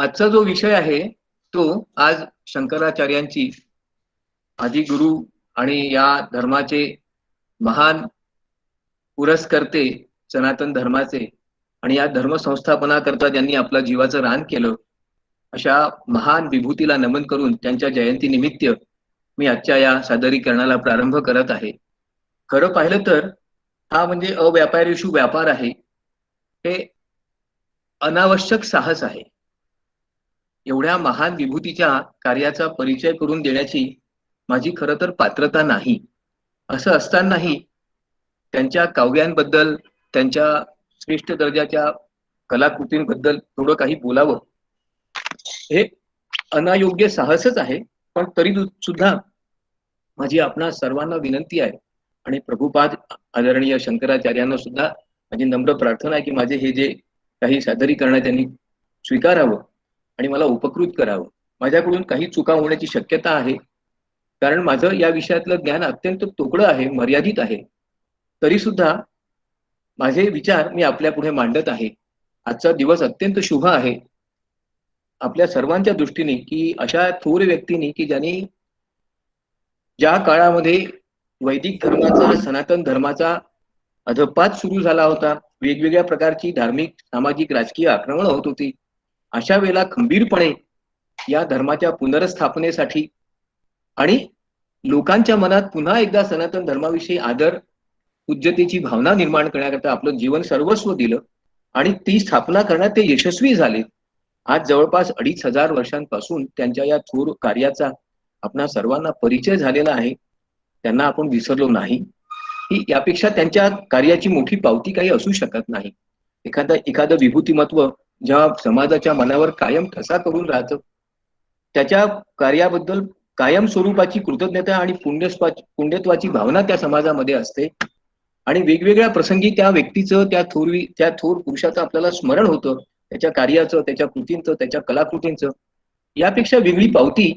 आजचा जो विषय आहे तो आज शंकराचार्यांची आदिगुरु आणि या धर्माचे महान पुरस्कर्ते सनातन धर्माचे आणि या धर्म संस्थापनाकरता ज्यांनी आपल्या जीवाचं रान केलं अशा महान विभूतीला नमन करून त्यांच्या जयंती निमित्त मी आजच्या या सादरीकरणाला प्रारंभ करत आहे. खरं पाहिलं तर हा म्हणजे अव्यापारीषु व्यापार आहे. हे अनावश्यक साहस आहे. एवढ्या महान विभूतीच्या कार्याचा परिचय करून देण्याची माझी खरं तर पात्रता नाही. असं असतानाही त्यांच्या काव्यांबद्दल, त्यांच्या श्रेष्ठ दर्जाच्या कलाकृतींबद्दल थोडं काही बोलावं हे अनायोग्य साहसच आहे. पण तरी सुद्धा माझी आपणा सर्वांना विनंती आहे आणि प्रभुपाद आदरणीय शंकराचार्यांना सुद्धा माझी नम्र प्रार्थना आहे की माझे हे जे काही सादरीकरण त्यांनी स्वीकारावं आणि मला उपकृत करावं. माझ्याकडून काही चुका होण्याची शक्यता आहे, कारण माझं या विषयातलं ज्ञान अत्यंत तोकडं आहे, मर्यादित आहे. तरी सुद्धा माझे विचार मी आपल्या पुढे मांडत आहे. आजचा दिवस अत्यंत शुभ आहे आपल्या सर्वांच्या दृष्टीने की अशा थोर व्यक्तींनी की ज्यांनी ज्या काळामध्ये वैदिक धर्माचा, सनातन धर्माचा अधपात सुरू झाला होता, वेगवेगळ्या प्रकारची धार्मिक, सामाजिक, राजकीय आक्रमण होत होती, अशा वेळेला खंबीरपणे या धर्माच्या पुनर्स्थापनेसाठी आणि लोकांच्या मनात पुन्हा एकदा सनातन धर्माविषयी आदर, पूज्यतेची भावना निर्माण करण्याकरता आपलं जीवन सर्वस्व दिलं आणि ती स्थापना करण्यात ते यशस्वी झाले. आज जवळपास 2500 वर्षांपासून त्यांच्या या थोर कार्याचा आपणा सर्वांना परिचय झालेला आहे. त्यांना आपण विसरलो नाही. ही यापेक्षा त्यांच्या कार्याची मोठी पावती काही असू शकत नाही. एखादं विभूतिमत्व जेव्हा समाजाच्या मनावर कायम ठसा करून राहतं, त्याच्या कार्याबद्दल कायम स्वरूपाची कृतज्ञता आणि पुण्यत्वाची भावना त्या समाजामध्ये असते आणि वेगवेगळ्या प्रसंगी त्या व्यक्तीचं, त्या थोर पुरुषाचं आपल्याला स्मरण होतं, त्याच्या कार्याचं, त्याच्या कृतींचं, त्याच्या कलाकृतींचं. यापेक्षा वेगळी पावती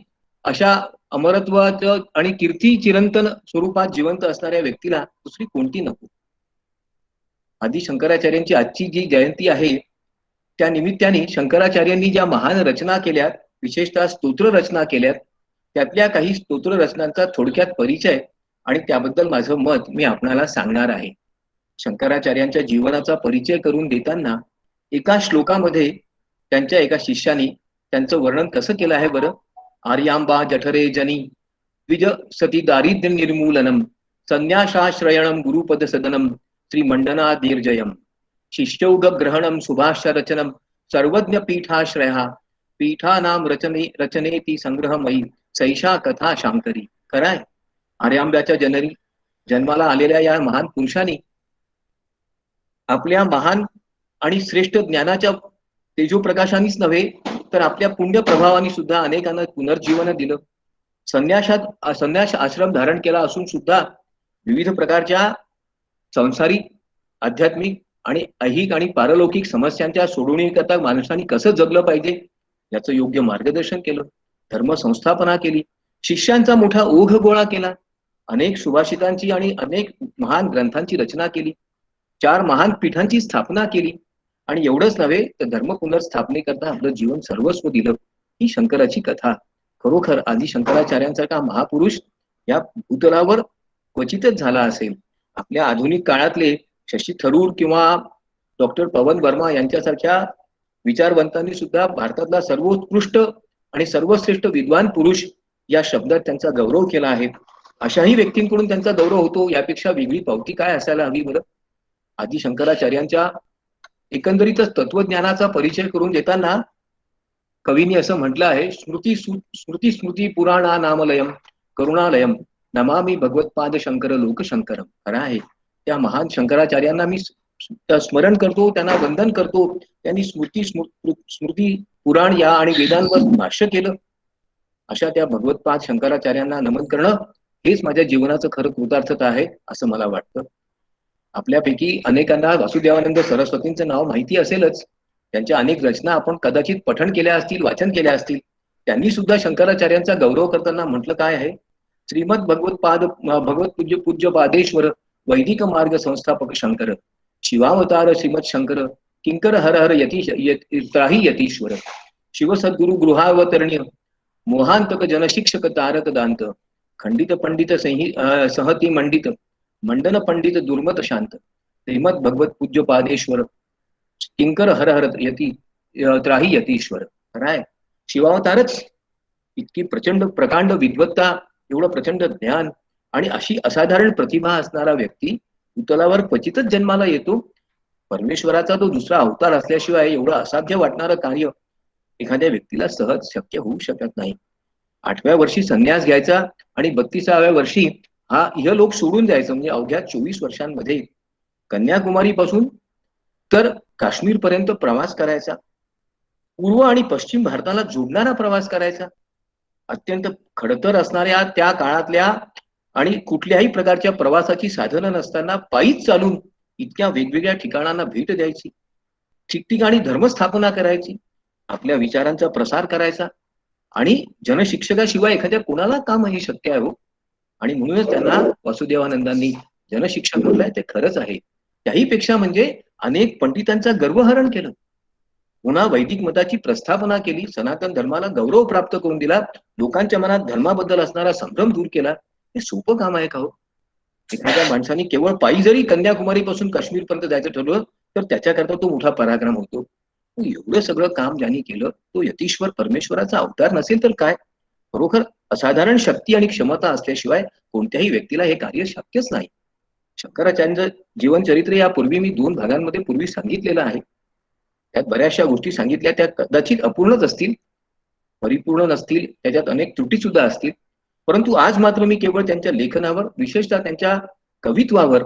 अशा अमरत्वाचं आणि कीर्ती चिरंतन स्वरूपात जिवंत असणाऱ्या व्यक्तीला दुसरी कोणती नको. आदि शंकराचार्यांची आजची जी जयंती आहे त्या निमित्ताने शंकराचार्यांनी ज्या महान रचना केल्यात, विशेषतः स्तोत्र रचना केल्यात, त्यातल्या काही स्तोत्र रचनांचा थोडक्यात परिचय आणि त्याबद्दल माझं मत मी आपणाला सांगणार आहे. शंकराचार्यांच्या जीवनाचा परिचय करून देताना एका श्लोकामध्ये त्यांच्या एका शिष्याने त्यांचं वर्णन कसं केलं आहे बरं. आर्यांबा जठरे जनी द्विज सती दारिद्र्य निर्मूलनम संन्यासाश्रयणम गुरुपद सदनम श्रीमंडना दीर्जयम शिष्यौग ग्रहणम सुभाष्य रचनम सर्वज्ञ पीठाश्रया पीठानाम रचनेती संग्रहमयी सैषा कथा शांकरी. खराय, आर्यांब्याच्या जननी जन्माला आलेल्या या महान पुरुषांनी आपल्या महान आणि श्रेष्ठ ज्ञानाच्या तेजोप्रकाशानेच नव्हे तर आपल्या पुण्य प्रभावाने सुद्धा अनेकांना पुनर्जीवन दिलं. संन्यास आश्रम धारण केला असून सुद्धा विविध प्रकारच्या संसारिक, आध्यात्मिक आणि ऐहिक आणि पारलौकिक समस्यांच्या सोडवणुकीकरता माणसांनी कसं जगलं पाहिजे याचं योग्य मार्गदर्शन केलं. धर्म संस्थापना केली, शिष्यांचा मोठा ओघ गोळा केला, अनेक सुभाषितांची आणि अनेक महान ग्रंथांची रचना केली, 4 महान पीठांची स्थापना केली आणि एवढंच नव्हे तर धर्म पुनर्स्थापनेकरता आपलं जीवन सर्वस्व दिलं. ही शंकराची कथा. खरोखर आदि शंकराचार्यांसारखा महापुरुष या भूतलावर क्वचितच झाला असेल. आपल्या आधुनिक काळातले शशी थरूर किंवा डॉक्टर पवन वर्मा यांच्यासारख्या विचारवंतांनी सुद्धा भारतातला सर्वोत्कृष्ट आणि सर्वश्रेष्ठ विद्वान पुरुष या शब्दात त्यांचा गौरव केला आहे. अशाही व्यक्तींकडून त्यांचा गौरव होतो, यापेक्षा वेगळी पावती काय असायला हवी बरं. आदि शंकराचार्यांच्या एकंदरीतच तत्वज्ञानाचा परिचय करून देताना कवींनी असं म्हटलं आहे, स्मृती स्मृती पुराणा नामलयम करुणालयम नमामि भगवत्पाद शंकर लोकशंकरम. खरं आहे, त्या महान शंकराचार्यांना मी स्मरण करतो, त्यांना वंदन करतो. त्यांनी स्मृती पुराण या आणि वेदांवर भाष्य केलं. अशा त्या भगवत्पाद शंकराचार्यांना नमन करणं हेच माझ्या जीवनाचं खरं कृतार्थता आहे असं मला वाटतं. आपल्यापैकी अनेकांना वासुदेवानंद सरस्वतींचं नाव माहिती असेलच. त्यांच्या अनेक रचना आपण कदाचित पठण केल्या असतील, वाचन केल्या असतील. त्यांनी सुद्धा शंकराचार्यांचा गौरव करताना म्हटलं काय आहे, श्रीमद भगवत पूज्य पादेश्वर वैदिक मार्ग संस्थापक शंकर शिवावतार श्रीमद शंकर किंकर हर हर यतीश त्राही यतीश्वर. शिवसद्गुरु गृहावतरणीय मोहांतक जनशिक्षक तारक दांत खंडित पंडित सहती मंडित मंडन पंडित दुर्मत शांत श्रीमद भगवत पूज्य पादेश्वर किंकर हर हर यती त्राही यतीश्वर. खराय शिवावतारच इतकी प्रचंड प्रकांड विद्वत्ता, एवढं प्रचंड ज्ञान आणि अशी असाधारण प्रतिभा असणारा व्यक्ती भूतलावर क्वचितच जन्माला येतो. परमेश्वराचा तो दुसरा अवतार असल्याशिवाय एवढं असाध्य वाटणारं कार्य एखाद्या व्यक्तीला सहज शक्य होऊ शकत नाही. 8व्या वर्षी संन्यास घ्यायचा आणि 32व्या वर्षी हा इहलोक सोडून जायचं, म्हणजे अवघ्या 24 वर्षांमध्ये कन्याकुमारी पासून तर काश्मीर पर्यंत प्रवास करायचा. पूर्व आणि पश्चिम भारताला जोडणारा प्रवास करायचा. अत्यंत खडतर असणाऱ्या त्या काळातल्या आणि कुठल्याही प्रकारच्या प्रवासाची साधनं नसताना पायीच चालून इतक्या वेगवेगळ्या ठिकाणांना भेट द्यायची, ठिकठिकाणी धर्मस्थापना करायची, आपल्या विचारांचा प्रसार करायचा. आणि जनशिक्षकाशिवाय एखाद्या कोणाला काम हे शक्य आहे हो. आणि म्हणूनच त्यांना वासुदेवानंदांनी जनशिक्षक म्हटलंय. ते खरंच आहे. त्याही पेक्षा म्हणजे अनेक पंडितांचा गर्वहरण केलं, पुन्हा वैदिक मताची प्रस्थापना केली, सनातन धर्माला गौरव प्राप्त करून दिला, लोकांच्या मनात धर्माबद्दल असणारा संभ्रम दूर केला. हे सोपं काम आहे का हो? एखाद्या माणसाने केवळ पायी जरी कन्याकुमारी पासून काश्मीर पर्यंत जायचं ठरवलं तर त्याच्याकरता तो मोठा पराक्रम होतो. एवढं सगळं काम ज्यांनी केलं तो यतीश्वर परमेश्वराचा अवतार नसेल तर काय? खरोखर असाधारण शक्ती आणि क्षमता असल्याशिवाय कोणत्याही व्यक्तीला हे कार्य शक्यच नाही. शंकराचार्यांचं जीवनचरित्र यापूर्वी मी 2 भागांमध्ये पूर्वी सांगितलेलं आहे. त्यात बऱ्याचशा गोष्टी सांगितल्या, त्या कदाचित अपूर्णच असतील, परिपूर्ण नसतील, त्याच्यात अनेक त्रुटी सुद्धा असतील. परंतु आज मात्र मी केवळ त्यांच्या लेखनावर, विशेषतः त्यांच्या कवित्वावर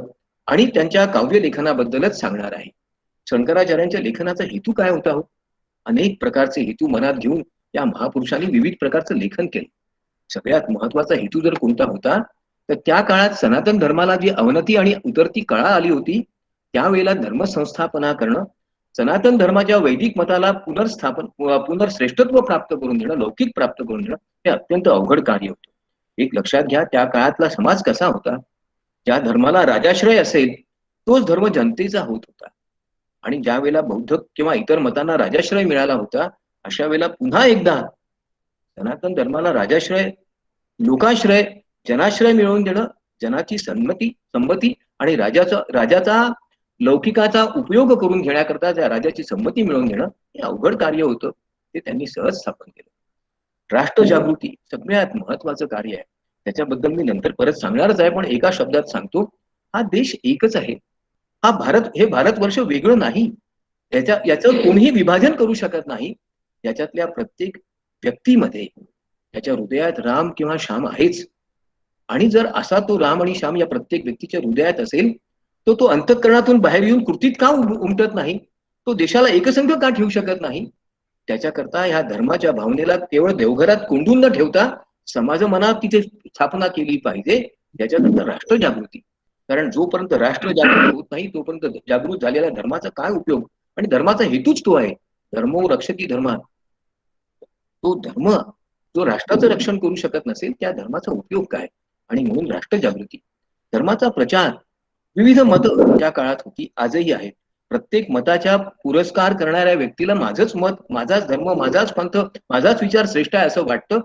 आणि त्यांच्या काव्य लेखनाबद्दलच सांगणार आहे. शंकराचार्यांच्या लेखनाचा हेतू काय होता हो? अनेक प्रकारचे हेतू मनात घेऊन या महापुरुषांनी विविध प्रकारचं लेखन केलं. सगळ्यात महत्वाचा हेतू जर कोणता होता तर त्या काळात सनातन धर्माला जी अवनती आणि उतरती कळा आली होती, त्यावेळेला धर्मसंस्थापना करणं, सनातन धर्माच्या वैदिक मताला पुनर्श्रेष्ठत्व प्राप्त करून देणं, लौकिक प्राप्त करून देणं हे अत्यंत अवघड कार्य होतं. एक लक्षात घ्या, त्या काळातला समाज कसा होता? ज्या धर्माला राजाश्रय असेल तोच धर्म जनतेचा होत होता. आणि ज्या वेळेला बौद्ध किंवा इतर मतांना राजाश्रय मिळाला होता, अशा वेळेला पुन्हा एकदा सनातन धर्माला राजाश्रय, लोकाश्रय, जनाश्रय मिळवून देणं, जनाची संमती आणि राजाचा लौकिकाचा उपयोग करून घेण्याकरता त्या राजाची संमती मिळवून घेणं हे अवघड कार्य होतं. ते त्यांनी सहज स्थापन केलं. राष्ट्रजागृती सगळ्यात महत्वाचं कार्य आहे. त्याच्याबद्दल मी नंतर परत सांगणारच आहे, पण एका शब्दात सांगतो. हा देश एकच आहे. हा भारत, हे भारतवर्ष वेगळं नाही. याचं कोणीही विभाजन करू शकत नाही. याच्यातल्या प्रत्येक व्यक्तीमध्ये त्याच्या हृदयात राम किंवा श्याम आहेच. आणि जर असा तो राम आणि श्याम या प्रत्येक व्यक्तीच्या हृदयात असेल तर तो अंतःकरणातून बाहेर येऊन कृतीत का उमटत नाही? तो देशाला एकसंघ का ठेवू शकत नाही? त्याच्याकरता ह्या धर्माच्या भावनेला केवळ देवघरात कोंडून न ठेवता समाज मनात तिथे स्थापना केली पाहिजे. त्याच्याकरता राष्ट्र जागृती. कारण जोपर्यंत राष्ट्र जागृत होत नाही तोपर्यंत जागृत झालेल्या धर्माचा काय उपयोग? आणि धर्माचा हेतूच तो आहे. धर्मो रक्षती धर्म. तो धर्म जो राष्ट्राचं रक्षण करू शकत नसेल त्या धर्माचा उपयोग काय? आणि म्हणून राष्ट्र जागृती, धर्माचा प्रचार. विविध मत त्या काळात होती, आजही आहेत. प्रत्येक मताच्या पुरस्कार करणाऱ्या व्यक्तीला माझंच मत, माझाच धर्म, माझाच पंथ, माझाच विचार श्रेष्ठ आहे असं वाटतं.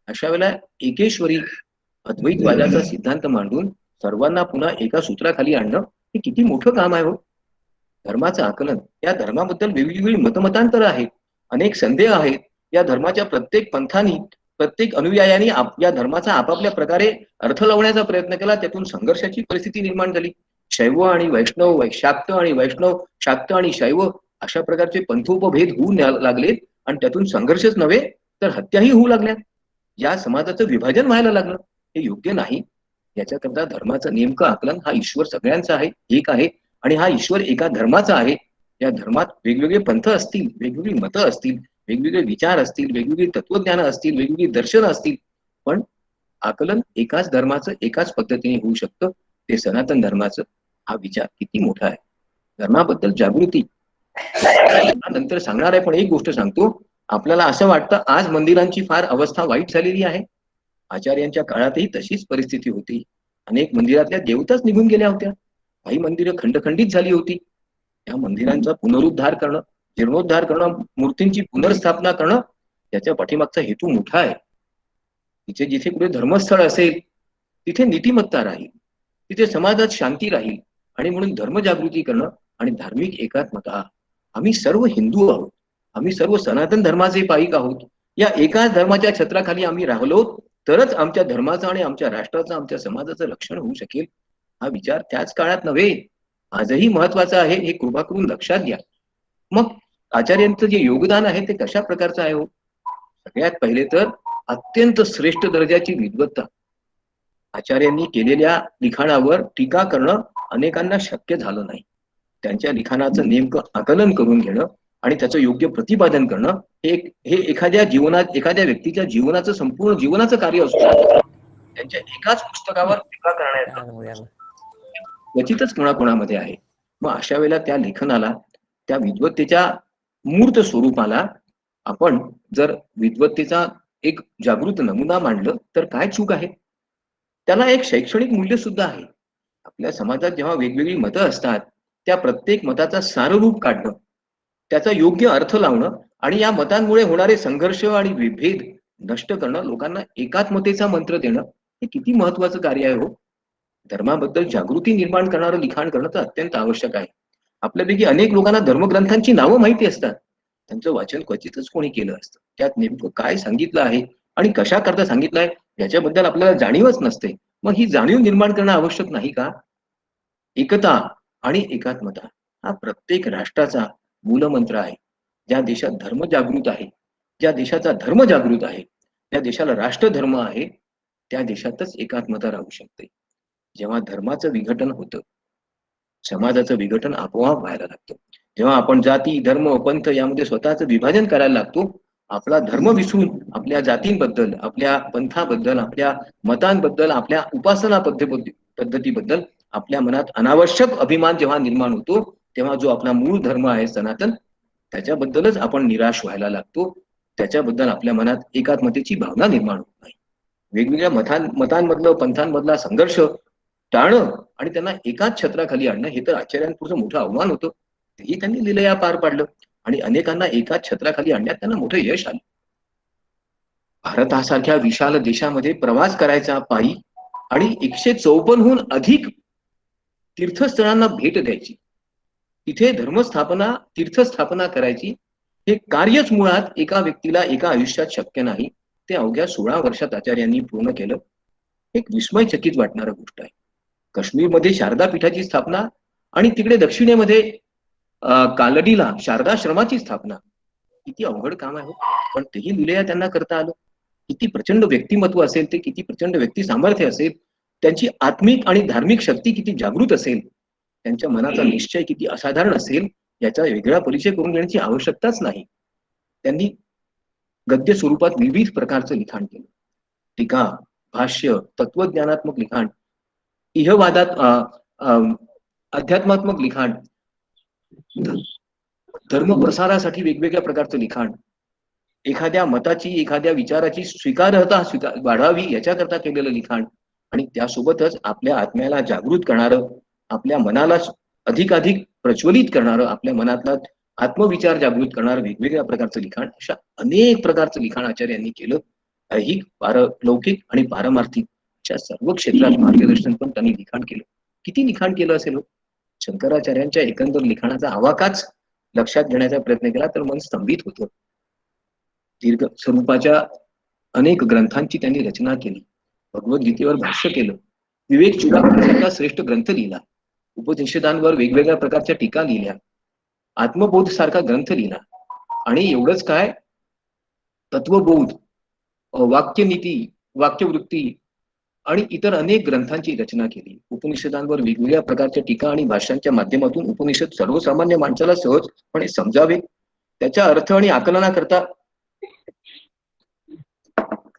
अशा वेळेला एकेश्वरी अद्वैतवादाचा सिद्धांत मांडून सर्वांना पुन्हा एका सूत्राखाली आणणं हे किती मोठं काम आहे हो. धर्माचं आकलन, या धर्माबद्दल वेगवेगळी मतमतांतर आहेत, अनेक संदेह आहेत. या धर्माच्या प्रत्येक पंथांनी, प्रत्येक अनुयायांनी या धर्माचा आपापल्या प्रकारे अर्थ लावण्याचा प्रयत्न केला. त्यातून संघर्षाची परिस्थिती निर्माण झाली. शैव आणि वैष्णव, शाक्त आणि वैष्णव, शाक्त आणि शैव अशा प्रकारचे पंथोपभेद होऊ लागलेत. आणि त्यातून संघर्षच नव्हे तर हत्याही होऊ लागल्या. या समाजाचं विभाजन व्हायला लागलं. हे योग्य नाही. याच्याकरता धर्माचं नेमकं आकलन, हा ईश्वर सगळ्यांचा आहे, एक आहे. आणि हा ईश्वर एका धर्माचा आहे. या धर्मात वेगवेगळे पंथ असतील, वेगवेगळी मतं असतील, वेगवेगळे विचार असतील, वेगवेगळी तत्वज्ञान असतील, वेगवेगळी दर्शन असतील, पण आकलन एकाच धर्माचं एकाच पद्धतीने होऊ शकतं. ते सनातन धर्माचं हा विचार किती मोठा आहे. धर्माबद्दल जागृती नंतर सांगणार आहे, पण एक गोष्ट सांगतो. आपल्याला असं वाटतं आज मंदिरांची फार अवस्था वाईट झालेली आहे. आचार्यांच्या काळातही तशीच परिस्थिती होती. अनेक मंदिरातल्या देवताच निघून गेल्या होत्या. काही मंदिरं खंडखंडित झाली होती. त्या मंदिरांचा पुनरुद्धार करणं, जीर्णोद्धार करणं, मूर्तींची पुनर्स्थापना करणं त्याच्या पाठीमागचा हेतू मोठा आहे. तिथे जिथे कुठे धर्मस्थळ असेल तिथे नीतिमत्ता राहील, तिथे समाजात शांती राहील आणि म्हणून धर्मजागृती करणं आणि धार्मिक एकात्मता. आम्ही सर्व हिंदू आहोत, आम्ही सर्व सनातन धर्माचे पाईक आहोत. या एकाच धर्माच्या छत्राखाली आम्ही राहिलो तरच आमच्या धर्माचं आणि आमच्या राष्ट्राचं आमच्या समाजाचं रक्षण होऊ शकेल. हा विचार त्याच काळात नव्हे, आजही महत्वाचा आहे, हे कृपा करून लक्षात घ्या. मग आचार्यांचं जे योगदान आहे ते कशा प्रकारचं आहे हो? सगळ्यात पहिले तर अत्यंत श्रेष्ठ दर्जाची विद्वत्ता. आचार्यांनी केलेल्या लिखाणावर टीका करणं अनेकांना शक्य झालं नाही. त्यांच्या लिखाणाचं नेमकं आकलन करून घेणं आणि त्याचं योग्य प्रतिपादन करणं हे एखाद्या व्यक्तीच्या जीवनाचं संपूर्ण जीवनाचं कार्य असू शकतं. त्यांच्या एकाच पुस्तकावर टीका करण्याचं क्वचितच कोणाकोणामध्ये आहे. मग अशा वेळेला त्या लेखनाला, त्या विद्वत्तेच्या मूर्त स्वरूपाला आपण जर विद्वत्तेचा एक जागृत नमुना मांडलं तर काय चूक आहे? त्याला एक शैक्षणिक मूल्य सुद्धा आहे. आपल्या समाजात जेव्हा वेगवेगळी मतं असतात, त्या प्रत्येक मताचा साररूप काढणं, त्याचा योग्य अर्थ लावणं आणि या मतांमुळे होणारे संघर्ष आणि विभेद नष्ट करणं, लोकांना एकात्मतेचा मंत्र देणं, हे किती महत्वाचं कार्य आहे हो. धर्माबद्दल जागृती निर्माण करणारं लिखाण करणं तर अत्यंत आवश्यक आहे. आपल्यापैकी अनेक लोकांना धर्मग्रंथांची नावं माहिती असतात, त्यांचं वाचन क्वचितच कोणी केलं असतं. त्यात नेमकं काय सांगितलं आहे आणि कशा करता सांगितलं आहे याच्याबद्दल आपल्याला जाणीवच नसते. मग ही जाणीव निर्माण करणं आवश्यक नाही का? एकता आणि एकात्मता हा प्रत्येक राष्ट्राचा मूलमंत्र आहे. ज्या देशात धर्म जागृत आहे, ज्या देशाचा धर्म जागृत आहे, त्या देशाला राष्ट्रधर्म आहे, त्या देशातच एकात्मता राहू शकते. जेव्हा धर्माचं विघटन होतं, समाजाचं विघटन आपोआप व्हायला लागतं. जेव्हा आपण जाती, धर्म, पंथ यामध्ये स्वतःचं विभाजन करायला लागतो, आपला धर्म विसरून आपल्या जातींबद्दल, आपल्या पंथाबद्दल, आपल्या मतांबद्दल, आपल्या उपासना पद्धतीबद्दल आपल्या मनात अनावश्यक अभिमान जेव्हा निर्माण होतो, तेव्हा जो आपला मूळ धर्म आहे सनातन, त्याच्याबद्दलच आपण निराश व्हायला लागतो. त्याच्याबद्दल आपल्या मनात एकात्मतेची भावना निर्माण होत नाही. वेगवेगळ्या मतांमधलं, पंथांमधला संघर्ष टाळणं आणि त्यांना एकाच छत्राखाली आणणं हे तर आचार्यांपुढचं मोठं आव्हान होतं. तेही त्यांनी लीलया पार पाडलं आणि अनेकांना एकाच छत्राखाली आणण्यात त्यांना मोठं यश आलं. भारतासारख्या विशाल देशामध्ये प्रवास करायचा पायी आणि 154हून अधिक तीर्थस्थळांना भेट द्यायची, तिथे तीर्थस्थापना करायची, हे कार्यच मुळात एका व्यक्तीला एका आयुष्यात शक्य नाही. ते अवघ्या 16 वर्षात आचार्यांनी पूर्ण केलं. एक विस्मयचकित वाटणारी गोष्ट आहे. काश्मीरमध्ये शारदा पीठाची स्थापना आणि तिकडे दक्षिणेमध्ये कालडीला शारदाश्रमाची स्थापना. किती अवघड काम आहे, पण तेही लीलया त्यांना करता आलं. किती प्रचंड व्यक्तिमत्व असेल ते, किती प्रचंड व्यक्ती सामर्थ्य असेल, त्यांची आत्मिक आणि धार्मिक शक्ती किती जागृत असेल, त्यांच्या मनाचा निश्चय किती असाधारण असेल, याचा वेगळा परिचय करून देण्याची आवश्यकताच नाही. त्यांनी गद्य स्वरूपात विविध प्रकारचं लिखाण केलं. टीका, भाष्य, तत्वज्ञानात्मक लिखाण, इहवादात अध्यात्मात्मक लिखाण, धर्म प्रसारासाठी वेगवेगळ्या प्रकारचं लिखाण, एखाद्या मताची, एखाद्या विचाराची स्वीकार्यता वाढावी याच्याकरता केलेलं लिखाण आणि त्यासोबतच आपल्या आत्म्याला जागृत करणारं, आपल्या मनाला अधिकाधिक प्रज्वलित करणारं, आपल्या मनातला आत्मविचार जागृत करणारं वेगवेगळ्या प्रकारचं लिखाण, अशा अनेक प्रकारचं लिखाण आचार्यांनी केलं. ऐहिक, पारलौकिक आणि पारमार्थिक अशा सर्व क्षेत्रात मार्गदर्शन पण त्यांनी लिखाण केलं. किती लिखाण केलं असेल? शंकराचार्यांच्या एकंदर लिखाणाचा आवाकाच लक्षात घेण्याचा प्रयत्न केला तर मन स्तंभित होतं. दीर्घ स्वरूपाच्या अनेक ग्रंथांची त्यांनी रचना केली. भगवद्गीतेवर भाष्य केलं, विवेक चूडामणीसारखा श्रेष्ठ ग्रंथ लिहिला, उपनिषदांवर वेगवेगळ्या प्रकारच्या टीका लिहिल्या, आत्मबोध सारखा ग्रंथ लिहिला आणि एवढंच काय, तत्वबोध, वाक्यनीती, वाक्यवृत्ती आणि इतर अनेक ग्रंथांची रचना केली. उपनिषदांवर वेगवेगळ्या प्रकारच्या टीका आणि भाषांच्या माध्यमातून उपनिषद सर्वसामान्य माणसाला सहजपणे समजावे, त्याच्या अर्थ आणि आकलनाकरता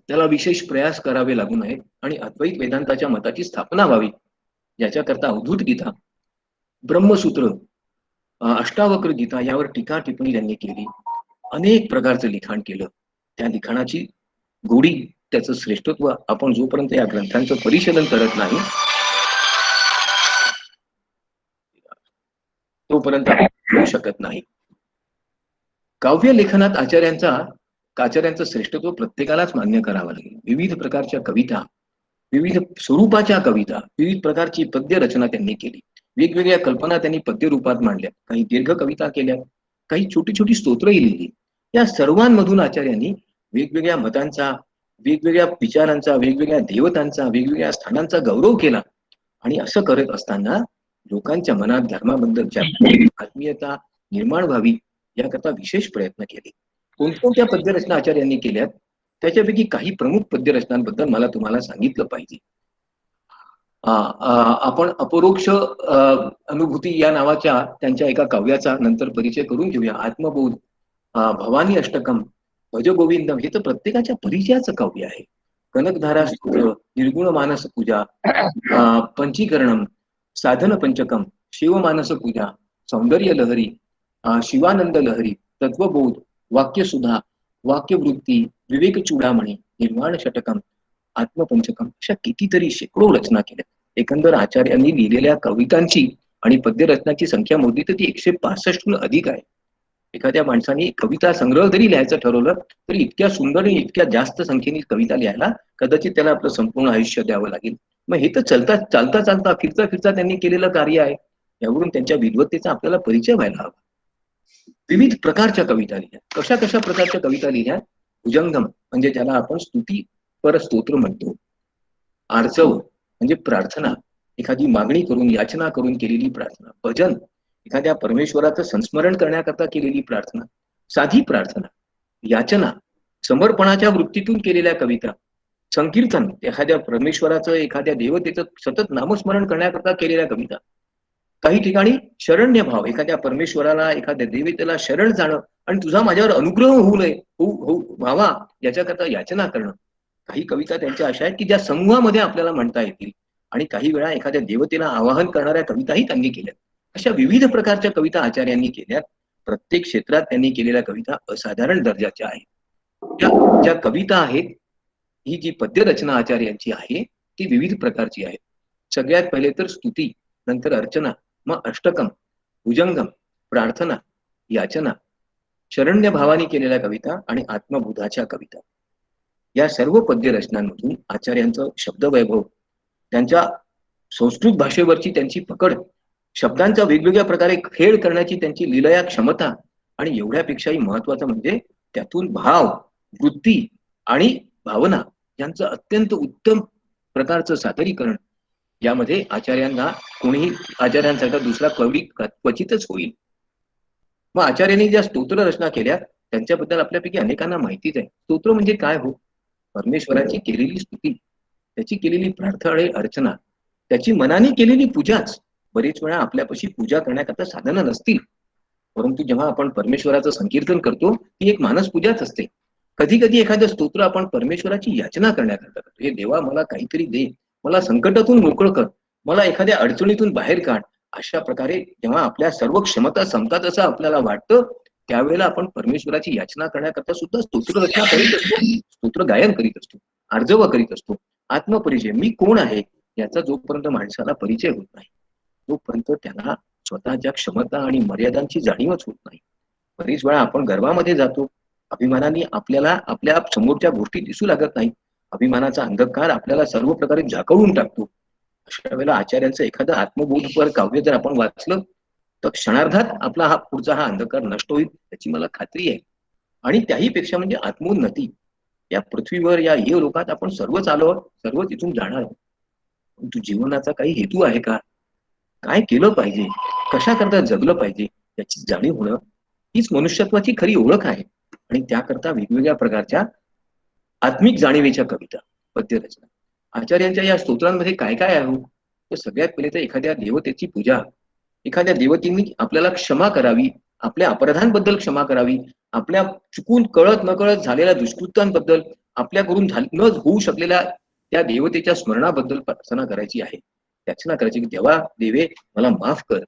त्याला विशेष प्रयास करावे लागू नयेत आणि अद्वैत वेदांताच्या मताची स्थापना व्हावी याच्याकरता अवधूत गीता, ब्रह्मसूत्र, अष्टावक्र गीता यावर टीका टिप्पणी त्यांनी केली. अनेक प्रकारचं लिखाण केलं. त्या लिखाणाची गोडी, त्याचं श्रेष्ठत्व आपण जोपर्यंत या ग्रंथांचं परिशीलन करत नाही तोपर्यंत होऊ शकत नाही. काव्य लेखनात आचार्यांचा आचार्यांचं श्रेष्ठत्व प्रत्येकालाच मान्य करावं लागेल. विविध प्रकारच्या कविता, विविध स्वरूपाच्या कविता, विविध प्रकारची पद्य रचना त्यांनी केली. वेगवेगळ्या कल्पना त्यांनी पद्य रूपात मांडल्या. काही दीर्घ कविता केल्या, काही छोटी छोटी स्तोत्रही लिहिली. या सर्वांमधून आचार्यांनी वेगवेगळ्या मतांचा, वेगवेगळ्या विचारांचा, वेगवेगळ्या देवतांचा, वेगवेगळ्या स्थानांचा गौरव केला. आणि असं करत असताना लोकांच्या मनात धर्माबद्दलच्या आत्मीयता निर्माण व्हावी याकरता विशेष प्रयत्न केले. कोणकोणत्या पद्यरचना आचार्यांनी केल्यात त्याच्यापैकी काही प्रमुख पद्यरचनांबद्दल मला तुम्हाला सांगितलं पाहिजे. आपण अपरोक्ष अनुभूती या नावाच्या त्यांच्या एका काव्याचा नंतर परिचय करून घेऊया. आत्मबोध, भवानी अष्टकम, भज गोविंदम हे तर प्रत्येकाच्या परिचयाचं काव्य आहे. कनकधारा स्तोत्र, निर्गुण मानस पूजा, पंचीकरणम, साधन पंचकम, शिवमानस पूजा, सौंदर्य लहरी, शिवानंद लहरी, तत्वबोध, वाक्यसुधा, वाक्यवृत्ती, विवेक चूडामणी, निर्वाण षटकम, आत्मपंचकम अशा कितीतरी शेकडो रचना केल्या. एकंदर आचार्यांनी लिहिलेल्या कवितांची आणि पद्यरचनाची संख्या मोजली तर ती 165हून अधिक आहे. एखाद्या माणसाने कविता संग्रह जरी लिहायचं ठरवलं तरी इतक्या सुंदर आणि इतक्या जास्त संख्येने कविता लिहायला कदाचित त्याला आपलं संपूर्ण आयुष्य द्यावं लागेल. मग हे तर चालता चालता फिरता फिरता त्यांनी केलेलं कार्य आहे. यावरून त्यांच्या विद्वत्तेचा आपल्याला परिचय व्हायला हवा. विविध प्रकारच्या कविता लिहिल्या. कशा कशा प्रकारच्या कविता लिहिल्या? भुजंगम म्हणजे ज्याला आपण स्तुती पर स्तोत्र म्हणतो. आर्जव म्हणजे प्रार्थना, एखादी मागणी करून याचना करून केलेली प्रार्थना. भजन एखाद्या परमेश्वराचं संस्मरण करण्याकरता केलेली प्रार्थना, साधी प्रार्थना. याचना समर्पणाच्या वृत्तीतून केलेल्या कविता. संकीर्तन एखाद्या परमेश्वराचं, एखाद्या देवतेचं सतत नामस्मरण करण्याकरता केलेल्या कविता. काही ठिकाणी शरण्य भाव, एखाद्या परमेश्वराला, एखाद्या देवतेला शरण जाणं आणि तुझा माझ्यावर अनुग्रह होऊ नये, व्हावा याच्याकरता याचना करणं. काही कविता त्यांच्या अशा आहेत की ज्या समूहामध्ये आपल्याला म्हणता येतील आणि काही वेळा एखाद्या देवतेला आवाहन करणाऱ्या कविताही त्यांनी केल्या. अशा विविध प्रकारच्या कविता आचार्यांनी केल्या. प्रत्येक क्षेत्रात त्यांनी केलेल्या कविता असाधारण दर्जाच्या आहेत. ज्या कविता आहेत, ही जी पद्यरचना आचार्यांची आहे ती विविध प्रकारची आहे. सगळ्यात पहिले तर स्तुती, नंतर अर्चना, मग अष्टकम, भुजंगम, प्रार्थना, याचना, शरण्य भावानी केलेल्या कविता आणि आत्मबोधाच्या कविता. या सर्व पद्य रचनांमधून आचार्यांचं शब्दवैभव, त्यांच्या संस्कृत भाषेवरची त्यांची पकड, शब्दांचा वेगवेगळ्या प्रकारे खेळ करण्याची त्यांची लीलया क्षमता आणि एवढ्यापेक्षाही महत्वाचं म्हणजे त्यातून भाव, वृत्ती आणि भावना यांचं अत्यंत उत्तम प्रकारचं सादरीकरण. यामध्ये आचार्यांना कोणीही आचार्यांसारखा दुसरा कवी क्वचितच होईल. मग आचार्यांनी ज्या स्तोत्र रचना केल्या त्यांच्याबद्दल आपल्यापैकी अनेकांना माहितीच आहे. स्तोत्र म्हणजे काय हो? परमेश्वराची केलेली स्तुती, त्याची केलेली प्रार्थना आणि अर्चना, त्याची मनाने केलेली पूजाच. बरेच वेळा आपल्यापाशी पूजा करण्याकरता साधनं नसतील, परंतु जेव्हा आपण परमेश्वराचं संकीर्तन करतो ती एक मानस पूजाच असते. कधी कधी एखादं स्तोत्र आपण परमेश्वराची याचना करण्याकरता करतो. हे देवा मला काहीतरी दे, मला संकटातून मोकळ कर, मला एखाद्या अडचणीतून बाहेर काढ. अशा प्रकारे जेव्हा आपल्या सर्व क्षमता संपतात असं आपल्याला वाटतं त्यावेळेला आपण परमेश्वराची याचना करण्याकरता सुद्धा स्तोत्र रचना करीत असतो, स्तोत्र गायन करीत असतो, आर्जव करीत असतो. आत्मपरिचय, मी कोण आहे याचा जोपर्यंत माणसाला परिचय होत नाही तोपर्यंत त्याला स्वतःच्या क्षमता आणि मर्यादांची जाणीवच होत नाही. बरीच वेळा आपण गर्वामध्ये जातो, अभिमानाने आपल्याला आपल्या समोरच्या गोष्टी दिसू लागत नाही, अभिमानाचा अंधकार आपल्याला सर्व प्रकारे झाकळून टाकतो. अशा वेळेला आचार्यांचं एखादं आत्मबोधपर काव्य जर आपण वाचलं तर क्षणार्धात आपला पुढचा हा अंधकार नष्ट होईल याची मला खात्री आहे. आणि त्याही पेक्षा म्हणजे आत्मोन्नती. या पृथ्वीवर, या लोकात आपण सर्वच आलो, सर्व तिथून जाणार आहोत. परंतु जीवनाचा काही हेतू आहे का? काय केलं पाहिजे, कशा करता जगलं पाहिजे याची जाणीव होणं हीच मनुष्यत्वाची खरी ओळख आहे. आणि त्याकरता वेगवेगळ्या प्रकारच्या आत्मिक जाणीवेच्या कविता, पद्यरचना. आचार्यांच्या या स्तोत्रांमध्ये काय काय आहे? तर सगळ्यात पहिले तर एखाद्या देवतेची पूजा, एखाद्या देवतेने आपल्याला क्षमा करावी, आपल्या अपराधांबद्दल क्षमा करावी, आपल्या चुकून कळत नकळत झालेल्या दुष्कृत्यांबद्दल, आपल्याकडून न होऊ शकलेल्या त्या देवतेच्या स्मरणाबद्दल प्रार्थना करायची आहे. याचना करायची की देवा देवे मला माफ कर.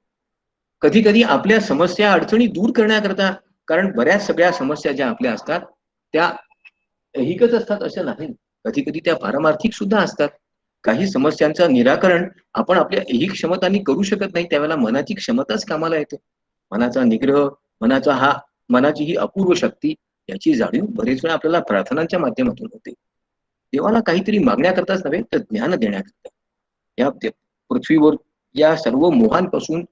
कधी कधी आपल्या समस्या अडचणी दूर करण्याकरता, कारण बऱ्याच सगळ्या समस्या ज्या आपल्या असतात त्या ऐहिकच असतात असं नाही, कधी कधी त्या पारमार्थिक सुद्धा असतात. काही समस्यांचं निराकरण आपण आपल्या ऐहिक क्षमतांनी करू शकत नाही, त्यावेळेला मनाची क्षमताच कामाला येते. मनाचा निग्रह, मनाची ही अपूर्व शक्ती याची जाणीव बरेच वेळा आपल्याला प्रार्थनांच्या माध्यमातून होते. देवाला काहीतरी मागण्याकरताच नव्हे तर ज्ञान देण्याकरता. या पृथ्वीवर या सर्व मोहांपासून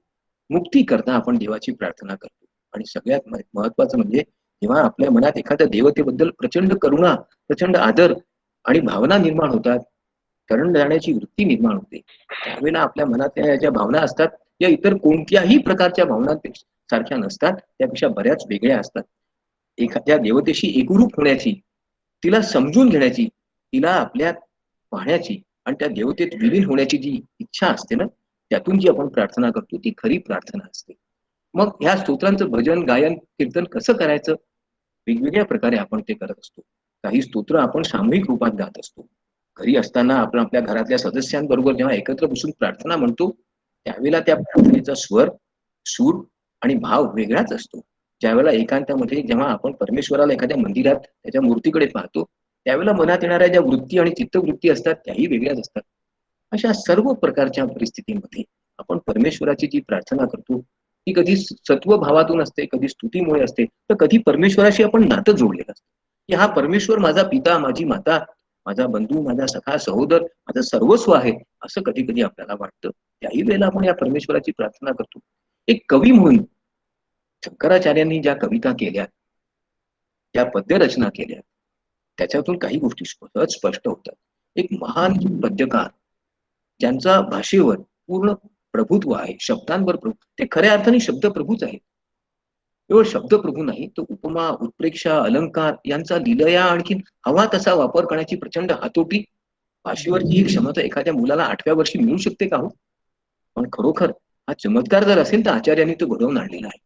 मुक्ती करता आपण देवाची प्रार्थना करतो. आणि सगळ्यात महत्वाचं म्हणजे जेव्हा आपल्या मनात एखाद्या देवतेबद्दल प्रचंड करुणा, प्रचंड आदर आणि भावना निर्माण होतात, शरण जाण्याची वृत्ती निर्माण होते, त्यावेळेला आपल्या मनात या ज्या भावना असतात या इतर कोणत्याही प्रकारच्या भावनांपेक्षा सारख्या नसतात, त्यापेक्षा बऱ्याच वेगळ्या असतात. एखाद्या देवतेशी एकरूप होण्याची, तिला समजून घेण्याची, तिला आपल्यात पाहण्याची आणि त्या देवतेत विलीन होण्याची जी इच्छा असते ना, त्यातून जी आपण प्रार्थना करतो ती खरी प्रार्थना असते. मग ह्या स्तोत्रांचं भजन, गायन, कीर्तन कसं करायचं? वेगवेगळ्या प्रकारे आपण ते करत असतो. काही स्तोत्र आपण सामूहिक रूपात गात असतो. घरी असताना आपण आपल्या घरातल्या सदस्यांबरोबर जेव्हा एकत्र बसून प्रार्थना म्हणतो, त्यावेळेला त्या प्रार्थनेचा स्वर, सूर आणि भाव वेगळाच असतो. ज्यावेळेला एकांतामध्ये जेव्हा आपण परमेश्वराला एखाद्या मंदिरात त्याच्या मूर्तीकडे पाहतो, त्यावेळेला मनात येणाऱ्या ज्या वृत्ती आणि चित्तवृत्ती असतात त्याही वेगळ्याच असतात. अशा सर्व प्रकारच्या परिस्थितीमध्ये आपण परमेश्वराची जी प्रार्थना करतो ती कधी सत्व भावातून असते, कधी स्तुतीमुळे असते, तर कधी परमेश्वराशी आपण नातं जोडलेलं असतं, की हा परमेश्वर माझा पिता, माझी माता, माझा बंधू, माझा सखा, सहोदर, माझं सर्वस्व आहे, असं कधी कधी आपल्याला वाटतं. त्याही वेळेला आपण या परमेश्वराची प्रार्थना करतो. एक कवी म्हणून शंकराचार्यांनी ज्या कविता केल्या, त्या पद्यरचना केल्या, त्याच्यातून काही गोष्टी सहज स्पष्ट होतात. एक महान पद्यकार ज्यांचा भाषेवर पूर्ण प्रभुत्व आहे, शब्दांवर प्रभू, ते खऱ्या अर्थाने शब्द प्रभूच आहेत. केवळ शब्द प्रभू नाही, तो उपमा, उत्प्रेक्षा, अलंकार यांचा लिलया आणखीन हवा तसा वापर करण्याची प्रचंड हातोटी, भाषेवरची ही क्षमता एखाद्या मुलाला 8व्या वर्षी मिळू शकते का हो? पण खरोखर हा चमत्कार जर असेल तर आचार्यांनी तो घडवून आणलेला आहे.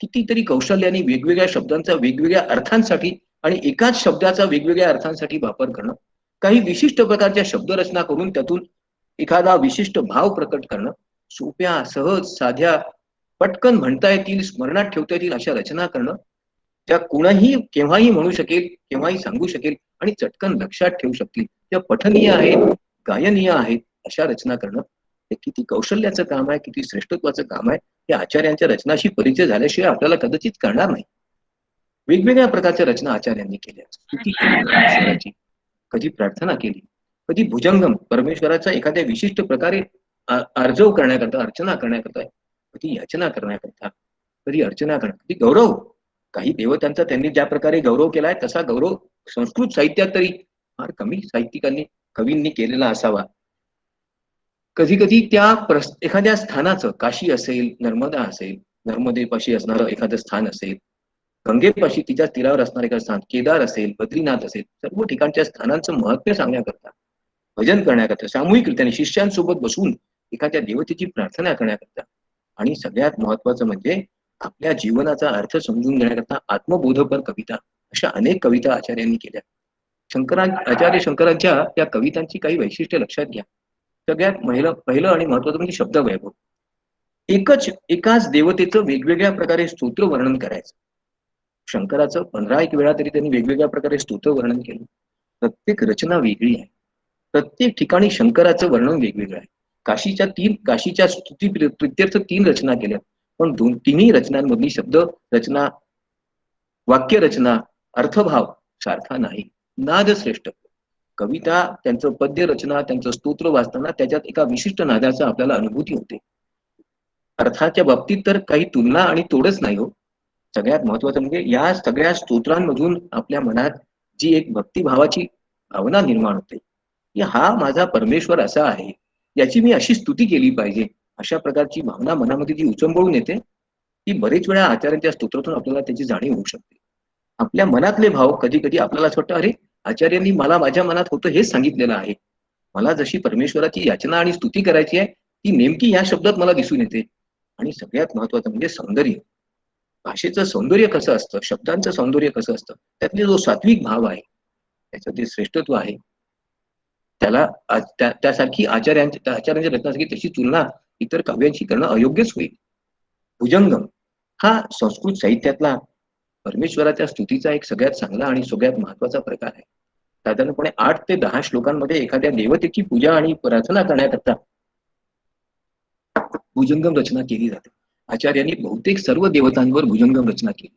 कितीतरी कौशल्याने वेगवेगळ्या शब्दांचा वेगवेगळ्या अर्थांसाठी आणि एकाच शब्दाचा वेगवेगळ्या अर्थांसाठी वापर करणं, काही विशिष्ट प्रकारच्या शब्दरचना करून त्यातून एखादा विशिष्ट भाव प्रकट करणं, सोप्या, सहज, साध्या, पटकन म्हणता येतील, स्मरणात ठेवता येतील अशा रचना करणं, त्या कोणाही केव्हाही म्हणू शकेल, केव्हाही सांगू शकेल आणि चटकन लक्षात ठेवू शकतील, त्या पठनीय आहेत, गायनीय आहेत अशा रचना करणं, हे किती कौशल्याचं काम आहे, किती श्रेष्ठत्वाचं काम आहे, हे आचार्यांच्या रचनाशी परिचय झाल्याशिवाय आपल्याला कदाचित कळणार नाही. वेगवेगळ्या प्रकारच्या रचना आचार्यांनी केल्या, स्तुती केली परमेश्वराची, कधी प्रार्थना केली, कधी भुजंगम परमेश्वराचा एखाद्या विशिष्ट प्रकारे आर्जव करण्याकरता, अर्चना करण्याकरता, कधी याचना करण्याकरता, कधी अर्चना करण्या, कधी गौरव, काही देवतांचा त्यांनी ज्या प्रकारे गौरव केलाय तसा गौरव संस्कृत साहित्यात तरी फार कमी साहित्यिकांनी, कवींनी केलेला असावा. कधी कधी त्या एखाद्या स्थानाचं, काशी असेल, नर्मदा असेल, नर्मदेपाशी असणारं एखादं स्थान असेल, गंगेपाशी तिच्या तीरावर असणारे एखादं स्थान, केदार असेल, बद्रीनाथ असेल, सर्व ठिकाणच्या स्थानांचं महत्त्व सांगण्याकरता, भजन करण्याकरता, सामूहिकरित्याने शिष्यांसोबत बसून एखाद्या देवतेची प्रार्थना करण्याकरता आणि सगळ्यात महत्वाचं म्हणजे आपल्या जीवनाचा अर्थ समजून घेण्याकरता आत्मबोधपर कविता, अशा अनेक कविता आचार्यांनी केल्या. आचार्य शंकरांच्या त्या कवितांची काही वैशिष्ट्य लक्षात घ्या. सगळ्यात पहिलं आणि महत्वाचं म्हणजे शब्द वैभव. एकाच देवतेचं वेगवेगळ्या प्रकारे स्तोत्र वर्णन करायचं. शंकराचं 15 वेळा तरी त्यांनी वेगवेगळ्या प्रकारे स्तोत्र वर्णन केलं. प्रत्येक रचना वेगळी आहे. प्रत्येक ठिकाणी शंकराचं वर्णन वेगवेगळं आहे. काशीच्या स्तुती प्रित्यर्थ 3 रचना केल्या, पण तिन्ही रचनांमधली शब्द रचना, वाक्य रचना, अर्थभाव सारखा नाही. नाद श्रेष्ठ. कविता, त्यांचं पद्य रचना, त्यांचं स्तोत्र वाचताना त्याच्यात एका विशिष्ट नादाचा आपल्याला अनुभूती होते. अर्थाच्या बाबतीत तर काही तुलना आणि तोडच नाही हो. सगळ्यात महत्वाचं म्हणजे या सगळ्या स्तोत्रांमधून आपल्या मनात जी एक भक्तिभावाची भावना निर्माण होते, की हा माझा परमेश्वर असा आहे, याची मी अशी स्तुती केली पाहिजे, अशा प्रकारची भावना मनामध्ये जी उचंबळून येते, ती बरेच वेळा आचार्यांच्या स्तोत्रातून आपल्याला त्याची जाणीव होऊ शकते. आपल्या मनातले भाव कधी कधी आपल्याला असं वाटतं, अरे आचार्यांनी मला माझ्या मनात होतं हेच सांगितलेलं आहे. मला जशी परमेश्वराची याचना आणि स्तुती करायची आहे ती नेमकी या शब्दात मला दिसून येते. आणि सगळ्यात महत्वाचं म्हणजे सौंदर्य. भाषेचं सौंदर्य कसं असतं, शब्दांचं सौंदर्य कसं असतं, त्यातले जो सात्विक भाव आहे, त्याचं जे श्रेष्ठत्व आहे, त्याला त्यासारखी आचार्यांच्या रचनासारखी तशी तुलना इतर काव्यांशी करणं अयोग्यच होईल. भुजंगम हा संस्कृत साहित्यातला परमेश्वराच्या स्तुतीचा एक सगळ्यात चांगला आणि सगळ्यात महत्वाचा प्रकार आहे. साधारणपणे 8 ते 10 श्लोकांमध्ये एखाद्या देवतेची पूजा आणि प्रार्थना करण्याकरता भुजंगम रचना केली जाते. आचार्यांनी बहुतेक सर्व देवतांवर भुजंगम रचना केली.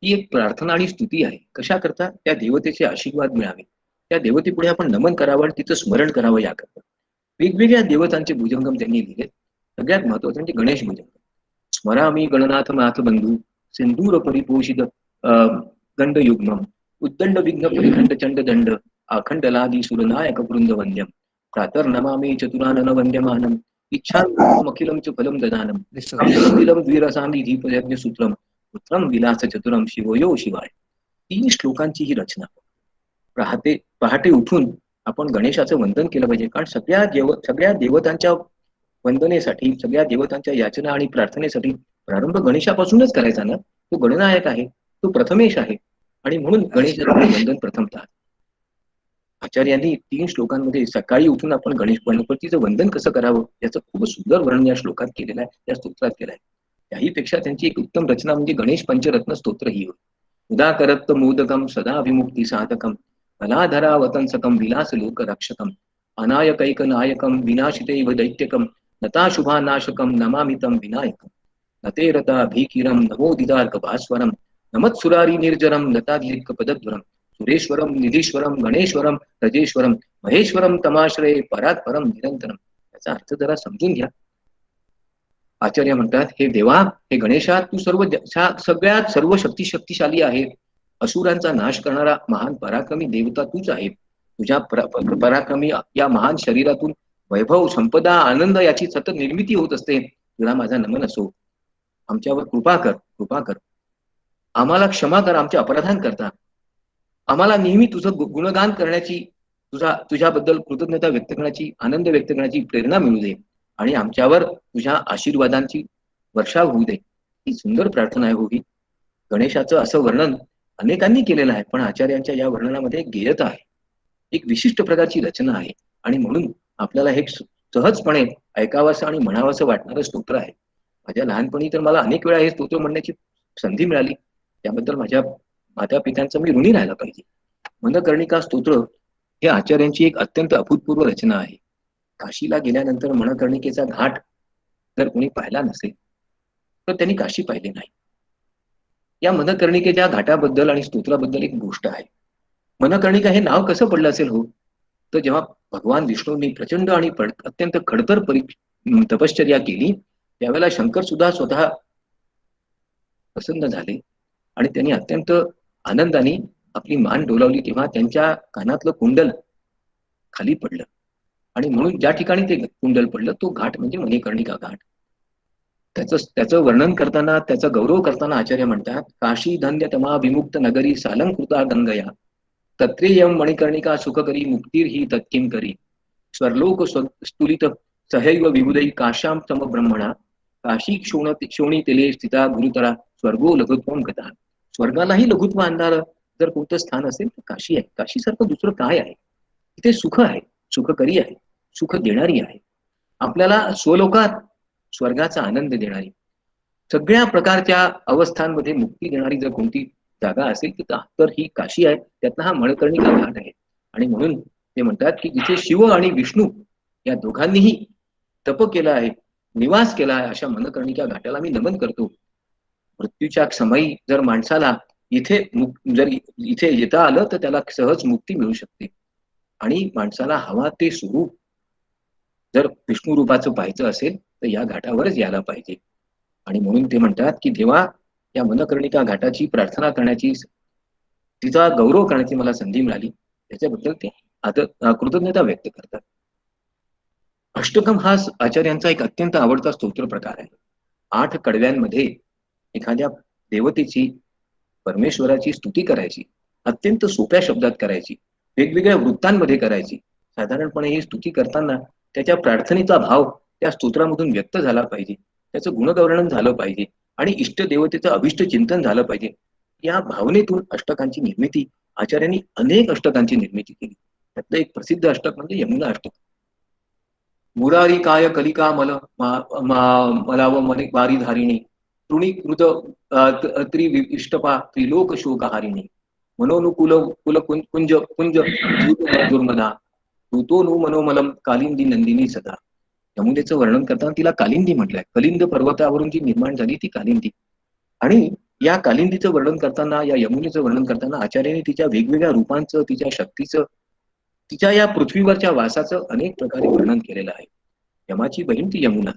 ही एक प्रार्थना आणि स्तुती आहे. कशा करता? त्या देवतेचे आशीर्वाद मिळावे, त्या देवतेपुढे आपण नमन करावं आणि तिचं स्मरण करावं याकरता. वेगवेगळ्या देवतांचे भुजंगम त्यांनी लिहिले. सगळ्यात महत्वाचं म्हणजे गणेश भुजंगम. स्मरामी गणनाथ नाथ बंधू सिंदूर परिपोषित गंडयुग्मम उद्दंड विघ्न परिखंड चंड दंड आखंडलादी सुरनायक वृंद वंद्यम प्रातर नमामि चतुरानन वंद्यमानम इच्छामखिलं च फलं ददानम अमृतमिदं द्विरसानि दीपयज्ञ सूत्रम पुत्रम विलास चतुरम शिवयो शिवाय. 3 श्लोकांची ही रचना. पहाटे पहाटे उठून आपण गणेशाचं वंदन केलं पाहिजे, कारण सगळ्या देवतांच्या वंदनेसाठी, सगळ्या देवतांच्या याचना आणि प्रार्थनेसाठी प्रारंभ गणेशापासूनच करायचा ना. तो गणनायक आहे, तो प्रथमेश आहे आणि म्हणून गणेशाचं वंदन प्रथमतः. आचार्यांनी 3 श्लोकांमध्ये सकाळी उठून आपण गणपतीचं वंदन कसं करावं याचं खूप सुंदर वर्णन या श्लोकात केलेलं आहे, या स्तोत्रात केलं आहे. त्याहीपेक्षा त्यांची एक उत्तम रचना म्हणजे गणेश पंचरत्न स्तोत्र ही होय. उदाकरत्त मोदकम सदा विमुक्ती साधकम कलाधरावतंसकम विलास लोक रक्षकम अनायकैक नायकम विनाशितैव दैत्यकम नताशुभानाशकम नमामितं विनायकम नतेरता भीकिरम नमोदितार्क भास्वरम नमत्सुरारी निर्जरम नतादीर्घ पदध्वरम सुरेश्वरम निधीश्वरम गणेश्वरम रजेश्वरम महेश्वरम तमाश्रये परात्परम निरंतरम. याचा अर्थ जरा समजून घ्या. आचार्य म्हणतात, हे देवा, हे गणेशा, तू सगळ्यात सर्व शक्तिशाली आहे. असुरांचा नाश करणारा महान पराक्रमी देवता तूच आहे. तुझ्या पराक्रमी या महान शरीरातून वैभव, संपदा, आनंद याची सतत निर्मिती होत असते. तुला माझा नमन असो. आमच्यावर कृपा कर. आम्हाला क्षमा कर आमच्या अपराधान करता. आम्हाला नेहमी तुझं गुणगान करण्याची, तुझ्याबद्दल कृतज्ञता व्यक्त करण्याची, आनंद व्यक्त करण्याची प्रेरणा मिळू दे आणि आमच्यावर तुझ्या आशीर्वादांची वर्षाव होऊ दे. ही सुंदर प्रार्थना आहे हो ही. गणेशाचं असं वर्णन अनेकांनी केलेलं आहे, पण आचार्यांच्या या वर्णनामध्ये एक गेयता आहे, एक विशिष्ट प्रकारची रचना आहे आणि म्हणून आपल्याला हे सहजपणे ऐकावंसं आणि म्हणावंसं वाटणारं स्तोत्र आहे. माझ्या लहानपणी तर मला अनेक वेळा हे स्तोत्र म्हणण्याची संधी मिळाली. त्याबद्दल माझ्या माता पित्यांचं मी ऋणी राहायला पाहिजे. मनकर्णिका स्तोत्र हे आचार्यांची एक अत्यंत अभूतपूर्व रचना आहे. काशीला गेल्यानंतर मनकर्णिकेचा घाट जर कोणी पाहिला नसेल तर त्यांनी काशी पाहिले नाही. या मनकर्णिकेच्या घाटाबद्दल आणि स्तोत्राबद्दल एक गोष्ट आहे. मनकर्णिका हे नाव कसं पडलं असेल हो, तर जेव्हा भगवान विष्णूंनी प्रचंड आणि अत्यंत खडतर तपश्चर्या केली, त्यावेळेला शंकर सुद्धा स्वतः प्रसन्न झाले आणि त्यांनी अत्यंत आनंदाने आपली मान डोलावली. तेव्हा त्यांच्या कानातलं कुंडल खाली पडलं आणि म्हणून ज्या ठिकाणी ते कुंडल पडलं तो घाट म्हणजे मणिकर्णिका घाट. त्याचं वर्णन करताना, त्याचा गौरव करताना आचार्य म्हणतात, काशी धन्य तमा विमुक्त नगरी सालंकृता गंगया तत्रेयम मणिकर्णिका सुखकरी मुक्तीर ही तत्किं करी स्वर्लोक स्तुलित सहैव विबुधै काश्याम तम ब्रह्मणा काशी क्षोणी तेले स्थिता गुरुतरा स्वर्गो लघुत्वम गता. स्वर्गालाही लघुत्व आणणारं जर कोणतं स्थान असेल तर काशी आहे. काशी सारखं दुसरं काय आहे? तिथे सुख आहे, सुखकरी आहे, सुख देणारी आहे, आपल्याला स्वलोकात स्वर्गाचा आनंद देणारी, सगळ्या प्रकारच्या अवस्थांमध्ये मुक्ती देणारी जर कोणती जागा असेल तर ही काशी आहे. त्यातला हा मणिकर्णिका घाट आहे. आणि म्हणून ते म्हणतात की जिथे शिव आणि विष्णू या दोघांनीही तप केलं आहे, निवास केला आहे, अशा मनकर्णिका घाटाला मी नमन करतो. मृत्यूच्या समयी जर माणसाला जर इथे येता आलं तर त्याला सहज मुक्ती मिळू शकते. आणि माणसाला हवा ते स्वरूप जर विष्णू रूपाचं पाहायचं असेल तर या घाटावरच यायला पाहिजे. आणि म्हणून ते म्हणतात की देवा, या मनकर्णिका घाटाची प्रार्थना करण्याची, तिचा गौरव करण्याची मला संधी मिळाली, त्याच्याबद्दल ते कृतज्ञता व्यक्त करतात. अष्टकम हा आचार्यांचा एक अत्यंत आवडता स्तोत्र प्रकार आहे. 8 कडव्यांमध्ये एखाद्या देवतेची, परमेश्वराची स्तुती करायची, अत्यंत सोप्या शब्दात करायची, वेगवेगळ्या वृत्तांमध्ये करायची. साधारणपणे ही स्तुती करताना त्याच्या प्रार्थनेचा भाव त्या स्तोत्रामधून व्यक्त झाला पाहिजे, त्याचं गुणगौरवण झालं पाहिजे आणि इष्ट देवतेचं अभिष्ट चिंतन झालं पाहिजे. या भावनेतून अष्टकांची निर्मिती, आचार्यांनी अनेक अष्टकांची निर्मिती केली. त्यातलं एक प्रसिद्ध अष्टक म्हणजे यमुना अष्टक. मुरारी काय कलिका मलाव वारी धारिणी तृणीकृत त्रिविष्टपा त्रिलोक शोकहारिणी मनोनुकूल कुल कुंज कुंज दुर्मदा ऋतो नु मनोमलम कालिंदी नंदिनी सदा. यमुनेचं वर्णन करताना तिला कालिंदी म्हटलंय. कलिंद पर्वतावरून जी निर्माण झाली ती कालिंदी. आणि या कालिंदीचं वर्णन करताना, या यमुनेचं वर्णन करताना आचार्यांनी तिच्या वेगवेगळ्या रूपांचं, तिच्या शक्तीचं, तिच्या या पृथ्वीवरच्या वासाचं अनेक प्रकारे वर्णन केलेलं आहे. यमाची बहीण ती यमुना,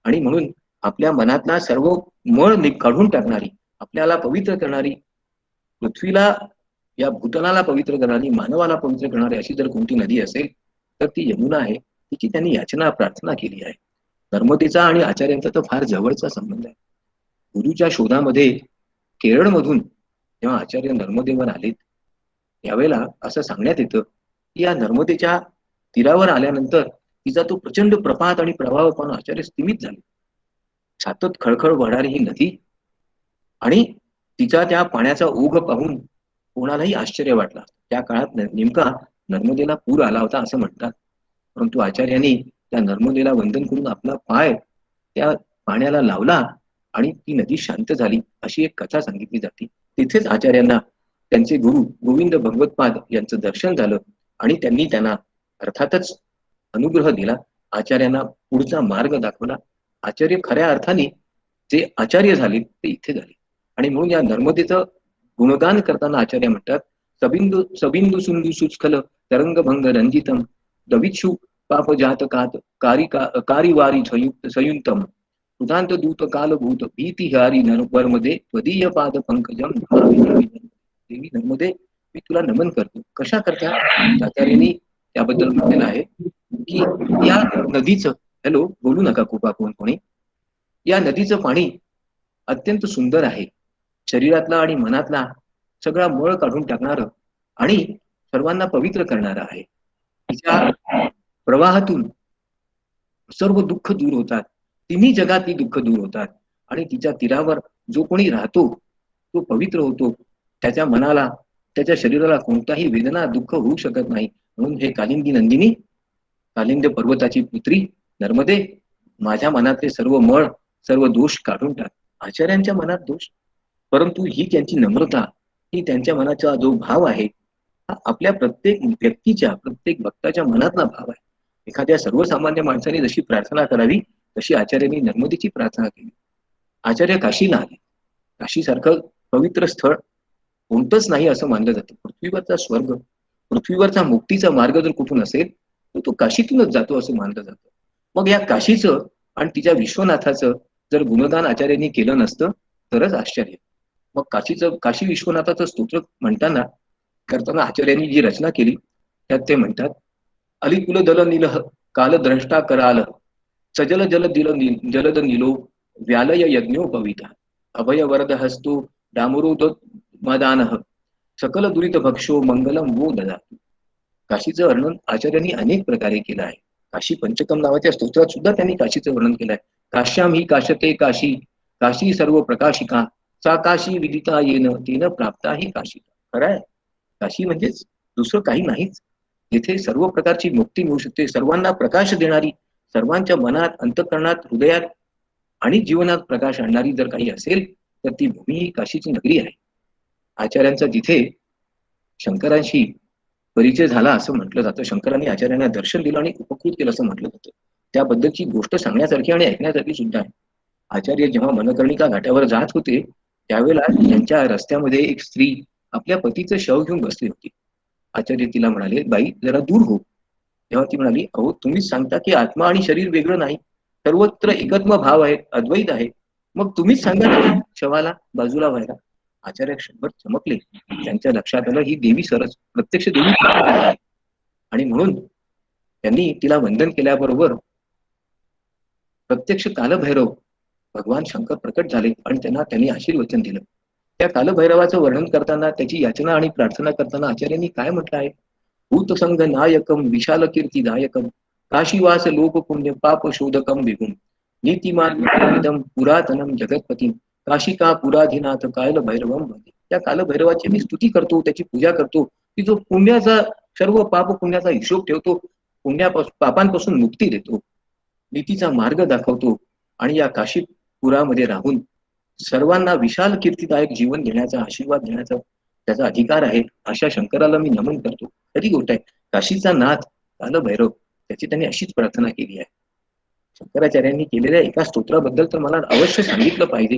आणि म्हणून आपल्या मनातला सर्व मळ काढून टाकणारी, आपल्याला पवित्र करणारी, पृथ्वीला, या भूतलाला पवित्र करणारी, मानवाला पवित्र करणारी अशी जर कोणती नदी असेल तर ती यमुना आहे. तिची त्यांनी याचना प्रार्थना केली आहे. नर्मदेचा आणि आचार्यांचा तर फार जवळचा संबंध आहे. गुरुच्या शोधामध्ये केरळमधून जेव्हा आचार्य नर्मदेवर आलेत, त्यावेळेला असं सांगण्यात येतं की या नर्मदेच्या तीरावर आल्यानंतर तिचा तो प्रचंड प्रपात आणि प्रवाह पाहून आचार्य स्तिमित झाले. छातत खळखळ वाहणारी ही नदी आणि तिचा त्या पाण्याचा ओघ पाहून कोणालाही आश्चर्य वाटला. त्या काळात नेमका नर्मदेला पूर आला होता असं म्हणतात. परंतु आचार्यांनी त्या नर्मदेला वंदन करून आपला पाय त्या पाण्याला लावला आणि ती नदी शांत झाली, अशी एक कथा सांगितली जाते. तिथेच आचार्यांना त्यांचे गुरु गोविंद भगवतपाद यांचं दर्शन झालं आणि त्यांनी त्यांना अर्थातच अनुग्रह दिला. आचार्यांना पुढचा मार्ग दाखवला. आचार्य खऱ्या अर्थाने जे आचार्य झाले ते इथे झाले. आणि म्हणून या नर्मदेचं गुणगान करताना आचार्य म्हणतात, सबिंदू सबिंदू सिंधू सुस्खल तरंगभंग रंजितम दविक्षु पाप जातकात कारिवारी संयुक्तम उदांत दूत कालभूत भीतिहारी नरवरमध्ये त्वदीय पाद पंकजम. देवी नर्मदे, मी तुला नमन करतो. कशा करता? आचार्यांनी त्याबद्दल म्हटलेलं आहे की या नदीचं, हॅलो बोलू नका कृपा कोणी, या नदीचं पाणी अत्यंत सुंदर आहे. शरीरातला आणि मनातला सगळा मळ काढून टाकणारं आणि सर्वांना पवित्र करणारं आहे. तिच्या प्रवाहातून सर्व दुःख दूर होतात, तिन्ही जगातली दुःख दूर होतात आणि तिच्या तीरावर जो कोणी राहतो तो पवित्र होतो. त्याच्या मनाला, त्याच्या शरीराला कोणताही वेदना दुःख होऊ शकत नाही. म्हणून हे कालिंदी नंदिनी, कालिंद पर्वताची पुत्री नर्मदे, माझ्या मनातले सर्व मळ, सर्व दोष काढून टाक. आचार्यांच्या मनात दोष, परंतु ही त्यांची नम्रता, ही त्यांच्या मनाचा जो भाव आहे, हा आपल्या प्रत्येक व्यक्तीच्या, प्रत्येक भक्ताच्या मनातला भाव आहे. एखाद्या सर्वसामान्य माणसाने जशी प्रार्थना करावी तशी आचार्यांनी नर्मदेची प्रार्थना केली. आचार्य काशीला आले. काशीसारखं पवित्र स्थळ कोणतंच नाही असं मानलं जातं. पृथ्वीवरचा स्वर्ग, पृथ्वीवरचा मुक्तीचा मार्ग जर कुठून असेल तर तो काशीतूनच जातो असं मानलं जातं. मग या काशीचं आणि तिच्या विश्वनाथाचं जर गुणगान आचार्यांनी केलं नसतं तरच आश्चर्य. मग काशी विश्वनाथाचं स्तोत्र म्हणताना करताना आचार्यांनी जी रचना केली त्यात ते म्हणतात, अलिकुल दल नील कालद्रष्टा कराल सजल जलद नीलो व्यालय यज्ञोपविता अभय वरद हस्तो डामरुद मदान सकल दुरित भक्षो मंगलम वो ददातु. काशीचं वर्णन आचार्यांनी अनेक प्रकारे केलं आहे. काशी पंचकम नावाच्या स्तोत्रात सुद्धा त्यांनी काशीचं वर्णन केलं आहे. काश्याम ही काशते काशी, काशी सर्व प्रकाशिका, सा काशी विदिता येन तेन प्राप्ता ही काशी. खरं आहे, काशी म्हणजेच दुसरं काही नाहीच. जिथे सर्व प्रकारची मुक्ती मिळू शकते, सर्वांना प्रकाश देणारी, सर्वांच्या मनात, अंतःकरणात, हृदयात आणि जीवनात प्रकाश आणणारी जर काही असेल तर ती भूमी ही काशीची नगरी आहे. आचार्यांचा तिथे शंकरांशी परिचय झाला असं म्हटलं जातं. शंकरांनी आचार्यांना दर्शन दिलं आणि उपकृत केलं असं म्हटलं जातं. त्याबद्दलची गोष्ट सांगण्यासारखी आणि ऐकण्यासारखी सुद्धा आहे. आचार्य जेव्हा मनकर्णिका घाटावर जात होते त्यावेळेला त्यांच्या रस्त्यामध्ये एक स्त्री आपल्या पतीचं शव घेऊन बसली होती. आचार्य तिला म्हणाले, बाई जरा दूर हो. तेव्हा ती म्हणाली, अहो तुम्हीच सांगता की आत्मा आणि शरीर वेगळं नाही, सर्वत्र एकत्म भाव आहे, अद्वैत आहे, मग तुम्हीच सांगा ना शवाला बाजूला व्हायला. आचार्य क्षणभर चमकले. त्यांच्या लक्षात आलं ही देवी सरच, प्रत्यक्ष देवी आहे. आणि म्हणून त्यांनी तिला वंदन केल्याबरोबर प्रत्यक्ष कालभैरव भगवान शंकर प्रकट झाले आणि त्यांनी आशीर्वचन दिलं. त्या कालभैरवाचं वर्णन करताना, त्याची याचना आणि प्रार्थना करताना आचार्यांनी काय म्हटलं आहे, भूतसंग नायकम विशाल कीर्तिदायकम काशीवास लोक पुण्य पाप शोधकम विभुम नीतिमार्गम पुरातनम जगतपती काशिका पुराधीनाथ काल भैरवम भजे. त्या कालभैरवाची मी स्तुती करतो, त्याची पूजा करतो की जो पुण्याचा, सर्व पाप पुण्याचा हिशोब ठेवतो, पापांपासून मुक्ती देतो, नीतीचा मार्ग दाखवतो आणि या काशीपुरामध्ये राहून सर्वांना विशाल कीर्तिदायक जीवन देण्याचा, आशीर्वाद देण्याचा त्याचा अधिकार आहे. अशा शंकराला मी नमन करतो. खरी गोष्ट आहे, काशीचा नाथ कालभैरव, त्याची त्यांनी अशीच प्रार्थना केली आहे. शंकराचार्यांनी केलेल्या एका स्तोत्राबद्दल तर मला अवश्य सांगितलं पाहिजे.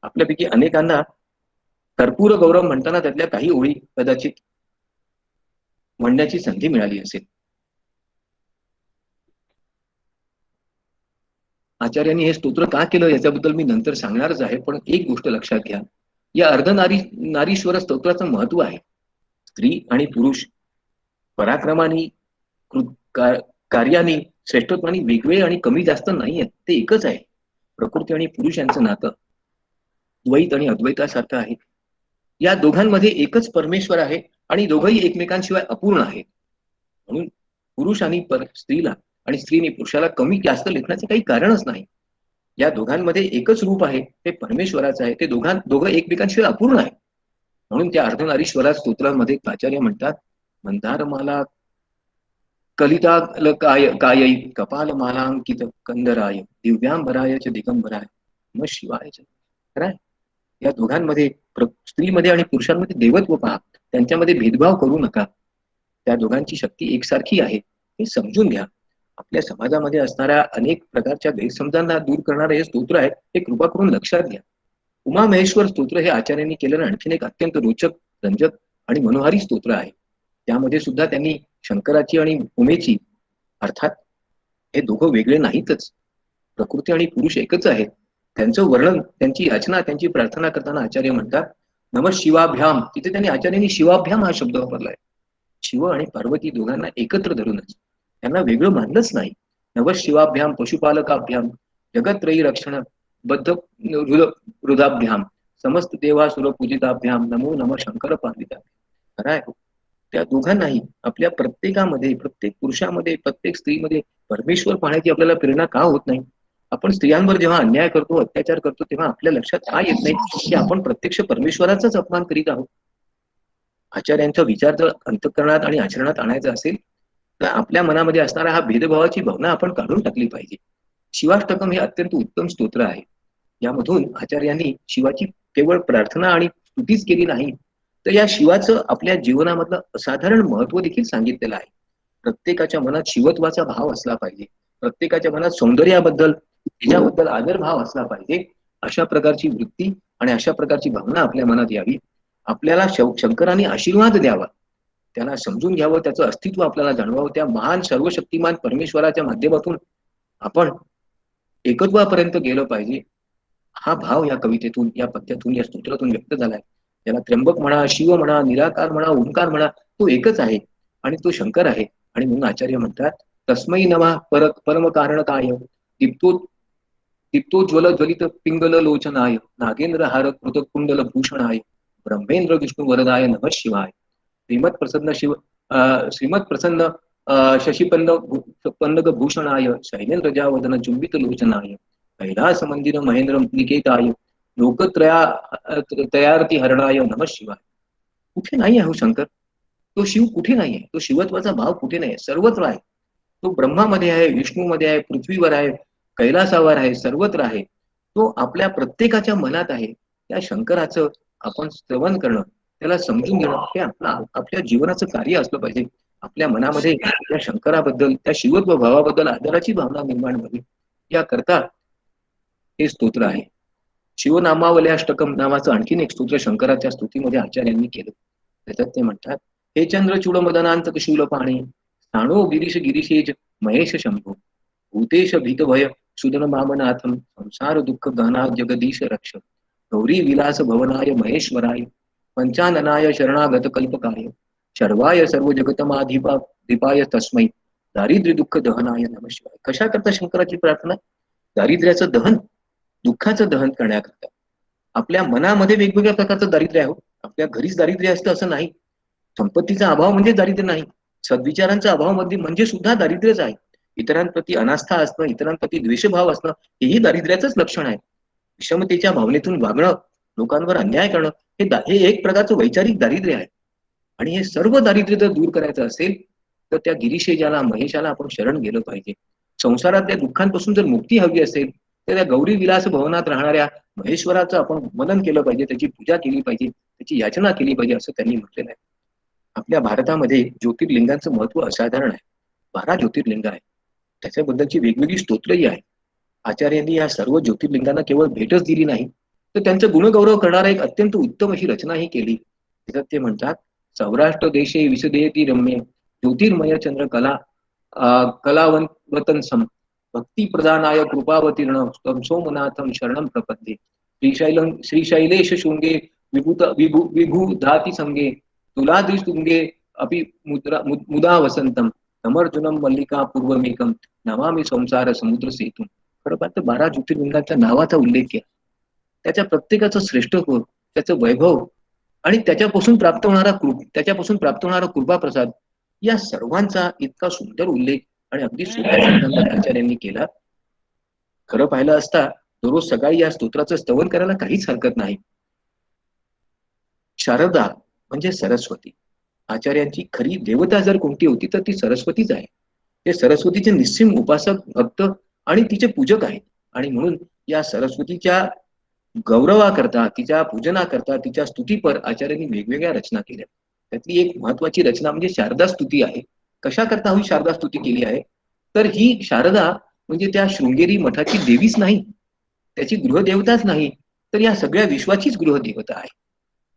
आपल्यापैकी अनेकांना कर्पूर गौरव म्हणताना त्यातल्या काही ओळी कदाचित म्हणण्याची संधी मिळाली असेल. आचार्यांनी हे स्तोत्र का केलं याच्याबद्दल मी नंतर सांगणारच आहे, पण एक गोष्ट लक्षात घ्या, या नारीश्वर स्तोत्राचं महत्व आहे. स्त्री आणि पुरुष पराक्रमाने कार्याने श्रेष्ठत्वाने वेगळे आणि कमी जास्त नाही आहेत, ते एकच आहे. प्रकृती आणि पुरुष यांचं नातं द्वैत आणि अद्वैतासारखं आहे. या दोघांमध्ये एकच परमेश्वर आहे आणि दोघंही एकमेकांशिवाय अपूर्ण आहेत. म्हणून पुरुषांनी स्त्रीला आणि स्त्रीने पुरुषाला कमी जास्त लेखण्याचं काही कारणच नाही. या दोघांमध्ये एकच रूप आहे, ते परमेश्वराचं आहे. ते दोघं एकमेकांशिवाय अपूर्ण आहे. म्हणून त्या अर्धनारीश्वरा स्तोत्रामध्ये आचार्य म्हणतात, मंदारमाला कलिता कायई कपाल मालांकित कंदराय दिव्यांबराय च दिगंबराय नमः शिवाय. खरं या दोघांमध्ये स्त्रीमध्ये आणि पुरुषांमध्ये देवत्व पहा, त्यांच्यामध्ये भेदभाव करू नका. त्या दोघांची शक्ती एकसारखी आहे हे समजून घ्या. आपल्या समाजामध्ये असणाऱ्या अनेक प्रकारच्या गैरसमजांना दूर करणारे हे स्तोत्र आहे, हे कृपा करून लक्षात घ्या. उमा महेश्वर स्तोत्र हे आचार्यांनी केलेलं आणखीन एक अत्यंत रोचक, रंजक आणि मनोहारी स्तोत्र आहे. त्यामध्ये सुद्धा त्यांनी शंकराची आणि उमेची, अर्थात हे दोघं वेगळे नाहीतच, प्रकृती आणि पुरुष एकच आहेत, त्यांचं वर्णन, त्यांची याचना, त्यांची प्रार्थना करताना आचार्य म्हणतात नमः शिवाभ्याम. तिथे त्यांनी आचार्यांनी शिवाभ्याम हा शब्द वापरलाय. शिव आणि पार्वती दोघांना एकत्र धरूनच, त्यांना वेगळं मानलंच नाही. नमः शिवाभ्याम पशुपालकाभ्याम जगत्रयी रक्षण बद्ध हृदाभ्याम समस्त देवासुर पूजिताभ्याम नमो नमः शंकर पार्विता. खरं आहे, त्या दोघांनाही आपल्या प्रत्येकामध्ये, प्रत्येक पुरुषामध्ये, प्रत्येक स्त्रीमध्ये परमेश्वर पाहण्याची आपल्याला प्रेरणा का होत नाही? आपण स्त्रियांवर जेव्हा अन्याय करतो, अत्याचार करतो, तेव्हा आपल्या लक्षात का येत नाही की आपण प्रत्यक्ष परमेश्वराचाच अपमान करीत आहोत? आचार्यांचा विचार जर अंतःकरणात आणि आचरणात आणायचा असेल तर आपल्या मनामध्ये असणारा हा भेदभावाची भावना आपण काढून टाकली पाहिजे. शिवाष्टकम हे अत्यंत उत्तम स्तोत्र आहे. यामधून आचार्यांनी शिवाची केवळ प्रार्थना आणि स्तुतीच केली नाही, तर या शिवाचं आपल्या जीवनामधलं असाधारण महत्व देखील सांगितलेलं आहे. प्रत्येकाच्या मनात शिवत्वाचा भाव असला पाहिजे, प्रत्येकाच्या मनात सौंदर्याबद्दल, तिच्याबद्दल आदरभाव असला पाहिजे. अशा प्रकारची वृत्ती आणि अशा प्रकारची भावना आपल्या मनात यावी. आपल्याला शंकराने आशीर्वाद द्यावा, त्याला समजून घ्यावं, त्याचं अस्तित्व आपल्याला जाणवावं. त्या महान सर्वशक्तिमान परमेश्वराच्या माध्यमातून आपण एकत्वापर्यंत गेलं पाहिजे. हा भाव या कवितेतून, या पद्यातून, या स्तोत्रातून व्यक्त झालाय. त्याला त्र्यंबक म्हणा, शिव म्हणा, निराकार म्हणा, ओंकार म्हणा, तो एकच आहे आणि तो शंकर आहे. आणि म्हणून आचार्य म्हणतात तस्मै नमः परम कारण काय दीप्तोज्वल ज्वलित पिंगल लोचनाय नागेंद्र हार कृत कुंडल भूषणाय ब्रह्मेंद्र विष्णू वरदाय नमः शिवाय. श्रीमत प्रसन्न पन्नग भूषणाय शैलेंद्र जावदन चुंबित लोचनाय कैलास मंदिर महेंद्र निकेताय लोकत्रया तयारती हरणाय नमः शिवाय. कुठे नाही आहे हो शंकर? तो शिव कुठे नाहीये? तो शिवत्वाचा भाव कुठे नाही? सर्वत्र आहे. तो ब्रह्मामध्ये आहे, विष्णूमध्ये आहे, पृथ्वीवर आहे, कैलासावर आहे, सर्वत्र आहे. तो आपल्या प्रत्येकाच्या मनात आहे. त्या शंकराचं आपण श्रवण करणं, त्याला समजून घेणं हे आपल्या जीवनाचं कार्य असलं पाहिजे. आपल्या मनामध्ये त्या शंकराबद्दल, त्या शिवत्व भावाबद्दल आदराची भावना निर्माण व्हावी, याकरता हे स्तोत्र आहे. शिवनामावल्याष्टकम नावाचं आणखीन एक स्तोत्र शंकराच्या स्तुतीमध्ये आचार्यांनी केलं. त्याच्यात ते म्हणतात हे चंद्रचूड मदनांतक शूल पाणी स्थाणो गिरीश गिरीशेज महेश शंभो भूतेश भीतभय सुदन मामनाथम संसार दुःख गहना जगदीश रक्ष गौरी विलास भवनाय महेश्वराय पंचाननाय शरणागत कल्पकाय शर्वाय सर्व जगतमाधिपा दीपाय तस्मै दारिद्र्य दुःख दहनाय नमः शिवाय. कशा करता शंकराची प्रार्थना? दारिद्र्याचं दहन, दुःखाचं दहन करण्याकरता. आपल्या मनामध्ये वेगवेगळ्या प्रकारचं दारिद्र्य आहे. आपल्या घरीच दारिद्र्य असतं असं नाही. संपत्तीचा अभाव म्हणजे दारिद्र्य नाही. सद्विचारांचा अभाव मध्ये म्हणजे सुद्धा दारिद्र्यच आहे. इतरांप्रती अनास्था असणं, इतरांप्रती द्वेषभाव असणं हेही दारिद्र्याचंच लक्षण आहे. विषमतेच्या भावनेतून वागणं, लोकांवर अन्याय करणं हे एक प्रकारचं वैचारिक दारिद्र्य आहे. आणि हे सर्व दारिद्र्य जर दूर करायचं असेल तर त्या गिरीशेजाला, महेशाला आपण शरण गेलं पाहिजे. संसारातल्या दुःखांपासून जर मुक्ती हवी असेल तर त्या गौरी विलास भवनात राहणाऱ्या महेश्वराचं आपण मनन केलं पाहिजे, त्याची पूजा केली पाहिजे, त्याची याचना केली पाहिजे असं त्यांनी म्हटलेलं आहे. आपल्या भारतामध्ये ज्योतिर्लिंगांचं महत्व असाधारण आहे. 12 ज्योतिर्लिंग आहे, त्याच्याबद्दलची वेगवेगळी स्तोत्रही आहे. आचार्यांनी या सर्व ज्योतिर्लिंगांना केवळ भेटच दिली नाही, तर त्यांचं गुणगौरव करणारा एक अत्यंत उत्तम अशी रचना ही केली. त्याच्यात ते म्हणतात, सौराष्ट्र देशे विसदेती रम्ये ज्योतिर्मय चंद्र कलावंतन सम भक्ती प्रदानाय कृपावतीर्ण सोमनाथम शरणम प्रपद्ये श्रीशैलेश शृंगे विभूधाती संगे तुलादिशृंगे अपि मुदा वसंतम समर्जुनम मल्लिका पूर्वमेकम नमामि संसार समुद्र सेतू. खरं पाहतं 12 ज्योतिर्लिंगांच्या नावाचा उल्लेख केला. त्याच्या प्रत्येकाचं श्रेष्ठत्व, त्याचं वैभव आणि त्याच्यापासून प्राप्त होणारा कृपा प्रसाद या सर्वांचा इतका सुंदर उल्लेख आणि अगदी सोप्या शब्दांत आचार्यांनी केला. खरं पाहिलं असता दररोज सकाळी या स्तोत्राचं स्तवन करायला काहीच हरकत नाही. शारदा म्हणजे सरस्वती. आचार्यांची खरी देवता जर कोणती होती तर ती सरस्वतीच आहे. ते सरस्वतीचे निस्सीम उपासक, भक्त आणि तिचे पूजक आहेत. आणि म्हणून या सरस्वतीच्या गौरवाकरता, तिच्या पूजनाकरता, तिच्या स्तुतीपर आचार्यांनी वेगवेगळ्या रचना केल्या. त्यातली एक महत्वाची रचना म्हणजे शारदा स्तुती आहे. कशा करता ही शारदा स्तुती केली आहे? तर ही शारदा म्हणजे त्या शृंगेरी मठाची देवीच नाही, त्याची गृहदेवताच नाही, तर या सगळ्या विश्वाचीच गृहदेवता आहे.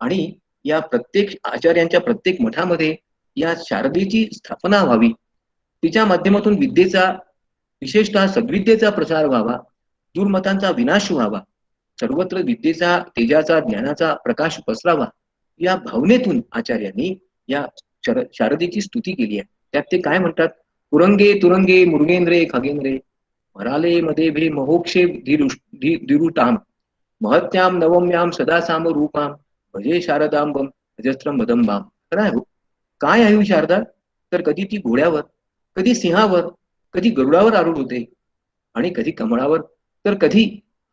आणि या प्रत्येक आचार्यांच्या प्रत्येक मठामध्ये या शारदेची स्थापना व्हावी, तिच्या माध्यमातून विद्येचा, विशेषतः सद्विद्येचा प्रसार व्हावा, दुर्मतांचा विनाश व्हावा, सर्वत्र विद्येचा, तेजाचा, ज्ञानाचा प्रकाश पसरावा, या भावनेतून आचार्यांनी या शारदेची स्तुती केली आहे. त्यात ते काय म्हणतात? पुरंगे तुरंगे मुर्गेंद्रे खगेंद्रे मराले मध्ये भे महोक्षे धीरुटाम महत्याम नवम्याम सदा साम रूपाम भजे शारदांबम अजस्त्रम मदंबाम. खरं आहे हो. काय आहे शारदा? तर कधी ती घोड्यावर, कधी सिंहावर, कधी गरुडावर आरूढ होते, आणि कधी कमळावर, तर कधी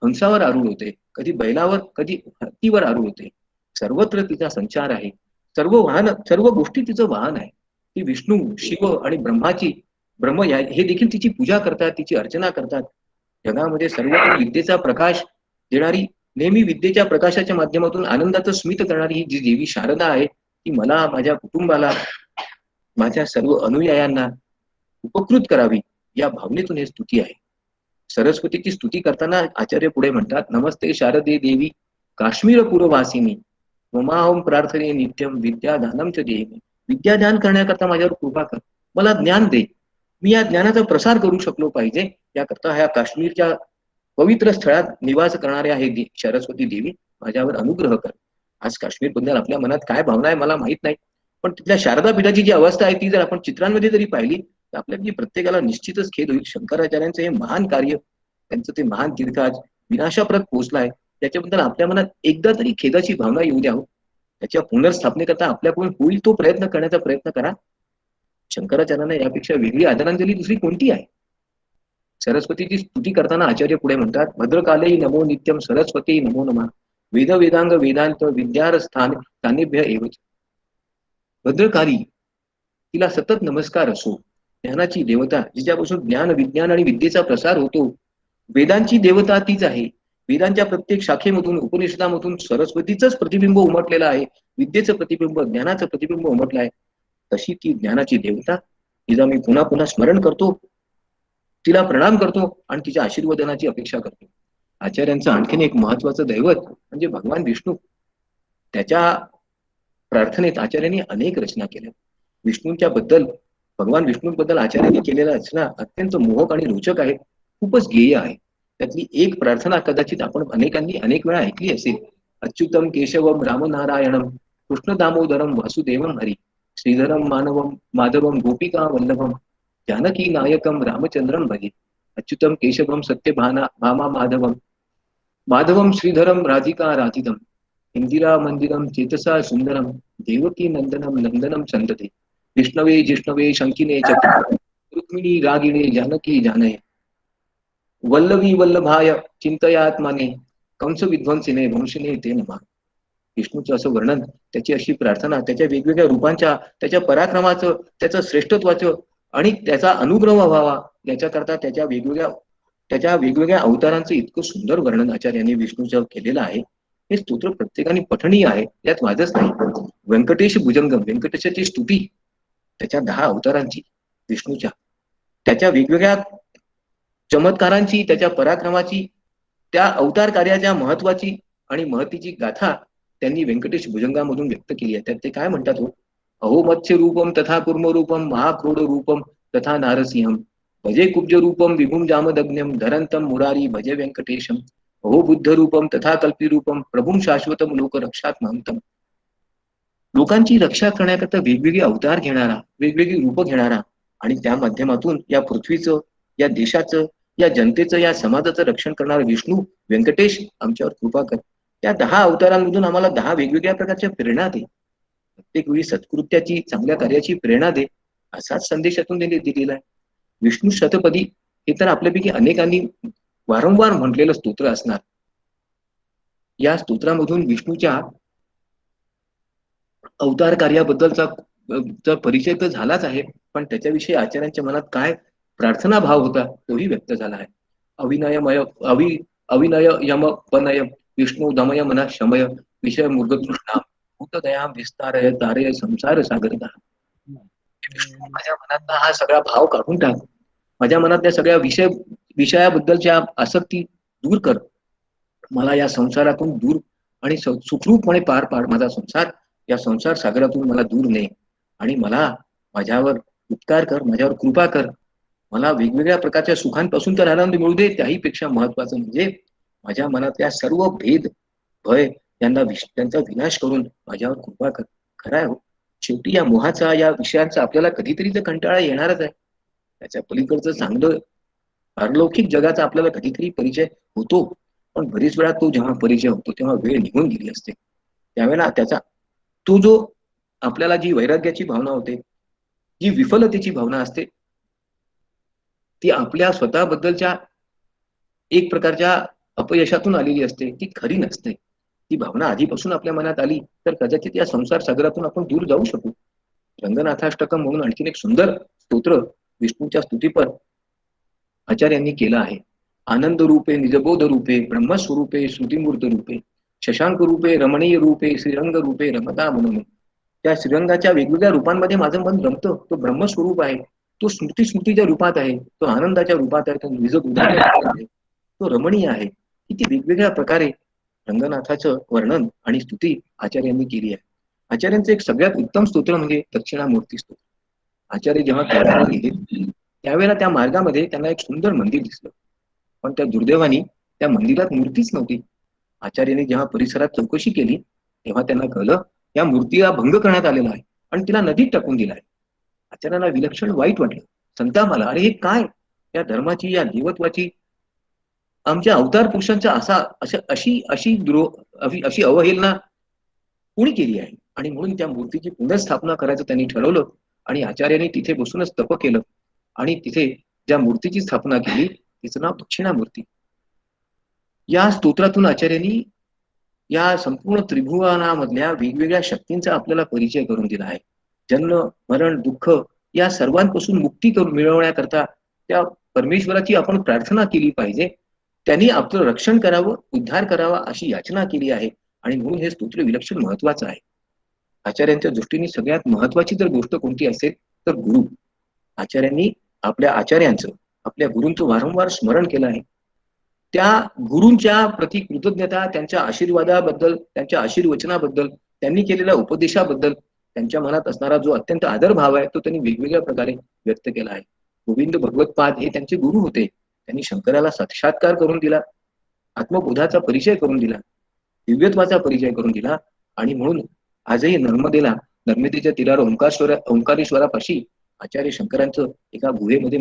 हंसावर आरूढ होते, कधी बैलावर, कधी हत्तीवर आरूढ होते. सर्वत्र तिचा संचार आहे. सर्व गोष्टी तिचं वाहन आहे. ती विष्णू, शिव आणि ब्रह्म हे देखील तिची पूजा करतात, तिची अर्चना करतात. जगामध्ये सर्वत्र विद्येचा प्रकाश देणारी, नेहमी विद्येच्या प्रकाशाच्या माध्यमातून आनंदाचं स्मित करणारी ही जी देवी शारदा आहे, ती मला, माझ्या कुटुंबाला, माझ्या सर्व अनुयायांना उपकृत करावी, या भावनेतून हे स्तुती आहे. सरस्वतीची स्तुती करताना आचार्य पुढे म्हणतात, नमस्ते शारदे देवी काश्मीर पूर्ववासिनी ममाहम प्रार्थने नित्यम विद्यादानम च देवी. विद्यादान करण्याकरता माझ्यावर कृपा कर, मला ज्ञान दे, मी या ज्ञानाचा प्रसार करू शकलो पाहिजे, याकरता ह्या काश्मीरच्या पवित्र स्थळात निवास करणाऱ्या हे सरस्वती देवी माझ्यावर अनुग्रह कर. आज काश्मीर बद्दल आपल्या मनात काय भावना आहे मला माहित नाही, पण तिथल्या शारदा पीठाची जी अवस्था आहे ती जर आपण चित्रांमध्ये जरी पाहिली तर आपल्या प्रत्येकाला निश्चितच खेद होईल. शंकराचार्यांचं हे महान कार्य, त्यांचं ते महान तीर्थ आज विनाशाप्रत पोहोचलाय, त्याच्याबद्दल आपल्या मनात एकदा तरी खेदाची भावना येऊ द्या. त्याच्या पुनर्स्थापनेकरता आपल्याकडून होईल तो प्रयत्न करण्याचा प्रयत्न करा. शंकराचार्यांना यापेक्षा वेगळी आदरांजली दुसरी कोणती आहे? सरस्वतीची स्तुती करताना आचार्य पुढे म्हणतात, भद्रकाले नमो नित्यम सरस्वती नमो नमः वेद वेदांग वेदांत विद्यारस्थान स्थानेभ्य एवच. भद्रकाली, तिला सतत नमस्कार असो. ज्ञानाची देवता, जिच्यापासून ज्ञान, विज्ञान आणि विद्येचा प्रसार होतो. वेदांची देवता तीच आहे. वेदांच्या प्रत्येक शाखेमधून, उपनिषदामधून सरस्वतीचंच प्रतिबिंब उमटलेलं आहे. विद्येचं प्रतिबिंब, ज्ञानाचं प्रतिबिंब उमटलं आहे. तशी ती ज्ञानाची देवता, तिला मी पुन्हा पुन्हा स्मरण करतो, तिला प्रणाम करतो आणि तिच्या आशीर्वादनाची अपेक्षा करतो. आचार्यांचं आणखीन एक महत्वाचं दैवत म्हणजे भगवान विष्णू. त्याच्या प्रार्थनेत आचार्यांनी अनेक रचना केल्या. भगवान विष्णूबद्दल आचार्यांनी केलेल्या रचना अत्यंत मोहक आणि रोचक आहेत, खूपच गेय आहे. त्यातली एक प्रार्थना कदाचित आपण अनेकांनी अनेक वेळा ऐकली असेल. अच्युतम केशवम रामनारायणम कृष्ण दामोदरम वासुदेवम हरी श्रीधरम मानवम माधवम गोपिका वल्लभम जानकी नायकम रामचंद्रम भजे. अच्युतम केशवम सत्यभाना भामा माधवम माधवम श्रीधरम राधिका राधितम इंदिरा मंदिरम चेतसा सुंदरम देवकी नंदनम नंदनम संतते विष्णवे जिष्णवे शंकिने चक्र रुक्मिणी रागिणे जानकी जानय वल्लवी वल्लभाय चिंतयात्माने कंस विध्वंसिने वंशिने ते नमा. विष्णूचं असं वर्णन, त्याची अशी प्रार्थना, त्याच्या वेगवेगळ्या रूपांच्या, त्याच्या पराक्रमाचं, त्याचं श्रेष्ठत्वाचं आणि त्याचा अनुग्रह व्हावा याच्याकरता त्याच्या वेगवेगळ्या अवतारांचं इतकं सुंदर वर्णन आचार्यांनी विष्णूचं केलेलं आहे. हे स्तोत्र प्रत्येकाने पठणीय आहे, त्यात वादच नाही. व्यंकटेश भुजंगम, व्यंकटेशाची स्तुती, त्याच्या 10 अवतारांची विष्णूच्या, त्याच्या वेगवेगळ्या चमत्कारांची, त्याच्या पराक्रमाची, त्या अवतार कार्याच्या महत्वाची आणि महतीची गाथा त्यांनी व्यंकटेश भुजंगामधून व्यक्त केली आहे. त्यात ते काय म्हणतात हो, अहो मत्स्य रूपम तथा कुर्म रूपम महाक्रोड रूपम तथा नारसिंहम भजे कुब्ज रूपम विभुम जामदग्न्यम धरंतम मुरारी भजे व्यंकटेशम अहो बुद्ध रूपम तथा कल्पी रूपम प्रभुम शाश्वतम लोक रक्षात महंतम. लोकांची रक्षा करण्याकरता वेगवेगळे अवतार घेणारा, वेगवेगळी रूप घेणारा आणि त्या माध्यमातून या पृथ्वीचं, या देशाचं, या जनतेचं, या समाजाचं रक्षण करणारा विष्णू व्यंकटेश आमच्यावर कृपा कर. त्या 10 अवतारांमधून आम्हाला 10 वेगवेगळ्या प्रकारच्या प्रेरणा दे. प्रत्येक वेळी सत्कृत्याची, चांगल्या कार्याची प्रेरणा दे. असाच संदेशातून त्यांनी दिलेला आहे. विष्णू शतपदी हे तर आपल्यापैकी अनेकांनी वारंवार म्हटलेलं स्तोत्र असणार. या स्तोत्रामधून विष्णूच्या अवतार कार्याबद्दलचा परिचय तर झालाच आहे, पण त्याच्याविषयी आचार्यांच्या मनात काय प्रार्थना भाव होता तोही व्यक्त झाला आहे. अविनयमय अविनय यम पनय विष्णू दमय मना शमय विषय मृगतृष्णा भूतदया विस्तारय तारय संसार सागरता. विष्णू माझ्या मनातला हा सगळा भाव काढून टाक. माझ्या मनातल्या सगळ्या विषयाबद्दलच्या आसक्ती दूर कर. मला या संसारातून दूर आणि सुखरूपपणे पार पाड माझा संसार. या संसार सागरातून मला दूर ने आणि मला माझ्यावर उपकार कर, माझ्यावर कृपा कर. मला वेगवेगळ्या प्रकारच्या सुखांपासून तर आनंद मिळू दे, त्याही पेक्षा महत्वाचं म्हणजे माझ्या मनातल्या सर्व भेद भय त्यांचा विनाश करून माझ्यावर कृपा कर. खरं आहे हो, शेवटी या मोहाचा, या विषयांचा आपल्याला कधीतरी तर कंटाळा येणारच आहे. त्याच्या पलीकडचं चांगलं पारलौकिक जगाचा आपल्याला कधीतरी परिचय होतो, पण बरीच वेळा तो जेव्हा परिचय होतो तेव्हा वेळ निघून गेली असते. त्यावेळेला त्याचा तो जो आपल्याला जी वैराग्याची भावना होते, जी विफलतेची भावना असते, ती आपल्या स्वतःबद्दलच्या एक प्रकारच्या अपयशातून आलेली असते, ती खरी नसते. ती भावना आधीपासून आपल्या मनात आली तर कदाचित या संसार सागरातून आपण दूर जाऊ शकू. रंगनाथाष्टकम म्हणून आणखीन एक सुंदर स्तोत्र विष्णूच्या स्तुतीपर आचार्यांनी केलं आहे. आनंद रूपे निजबोध रूपे ब्रह्मस्वरूपे श्रुतिमूर्त रूपे शशांक रूपे रमणीय रूपे श्रीरंग रूपे रमता म्हणून. त्या श्रीरंगाच्या वेगवेगळ्या रूपांमध्ये माझं मन रमतं. तो ब्रह्मस्वरूप आहे, तो स्मृतीच्या रूपात आहे, तो आनंदाच्या रूपात आहे, तो निजबोधाच्या रूपात आहे, तो रमणीय आहे. किती वेगवेगळ्या प्रकारे रंगनाथाचं वर्णन आणि स्तुती आचार्यांनी केली आहे. आचार्यांचं एक सगळ्यात उत्तम स्तोत्र म्हणजे दक्षिणामूर्ती स्तोत्र. आचार्य जेव्हा केरळला गेले त्यावेळेला त्या मार्गामध्ये त्यांना एक सुंदर मंदिर दिसलं, पण त्या दुर्दैवानी त्या मंदिरात मूर्तीच नव्हती. आचार्यांनी जेव्हा परिसरात चौकशी केली तेव्हा त्यांना कळलं या मूर्तीला भंग करण्यात आलेला आहे आणि तिला नदीत टाकून दिला आहे. आचार्यांना विलक्षण वाईट वाटलं. संतापाला, अरे हे काय, या धर्माची, या देवत्वाची, आमच्या अवतार पुरुषांचा अशी अवहेलना कोणी केली आहे. आणि म्हणून त्या मूर्तीची पुनर्स्थापना करायचं त्यांनी ठरवलं आणि आचार्यांनी तिथे बसूनच तप केलं आणि तिथे ज्या मूर्तीची स्थापना केली तिचं नाव दक्षिणामूर्ती. या स्तोत्रातून आचार्यांनी या संपूर्ण त्रिभुवनामधल्या वेगवेगळ्या शक्तींचा आपल्याला परिचय करून दिला आहे. जन्म मरण दुःख या सर्वांपासून मुक्ती करून मिळवण्याकरता त्या परमेश्वराची आपण प्रार्थना केली पाहिजे. त्यांनी आपलं रक्षण करावं, उद्धार करावा अशी याचना केली आहे आणि म्हणून हे स्तोत्र विलक्षण महत्वाचं आहे. आचार्यांच्या दृष्टीने सगळ्यात महत्वाची जर गोष्ट कोणती असेल तर गुरु. आचार्यांनी आपल्या आचार्यांचं, आपल्या गुरूंचं वारंवार स्मरण केलं आहे. त्या गुरूंच्या प्रति कृतज्ञता, त्यांच्या आशीर्वादाबद्दल, त्यांच्या आशीर्वचनाबद्दल, त्यांनी केलेल्या उपदेशाबद्दल त्यांच्या मनात असणारा जो अत्यंत आदर भाव आहे तो त्यांनी वेगवेगळ्या प्रकारे व्यक्त केला आहे. गोविंद भगवतपाद हे त्यांचे गुरु होते. त्यांनी शंकराला साक्षात्कार करून दिला, आत्मबोधाचा परिचय करून दिला, दिव्यत्वाचा परिचय करून दिला आणि म्हणून आजही नर्मदेच्या तीरावर ओंकारेश्वरापाशी आचार्य शंकरांचं एका गुहेमध्ये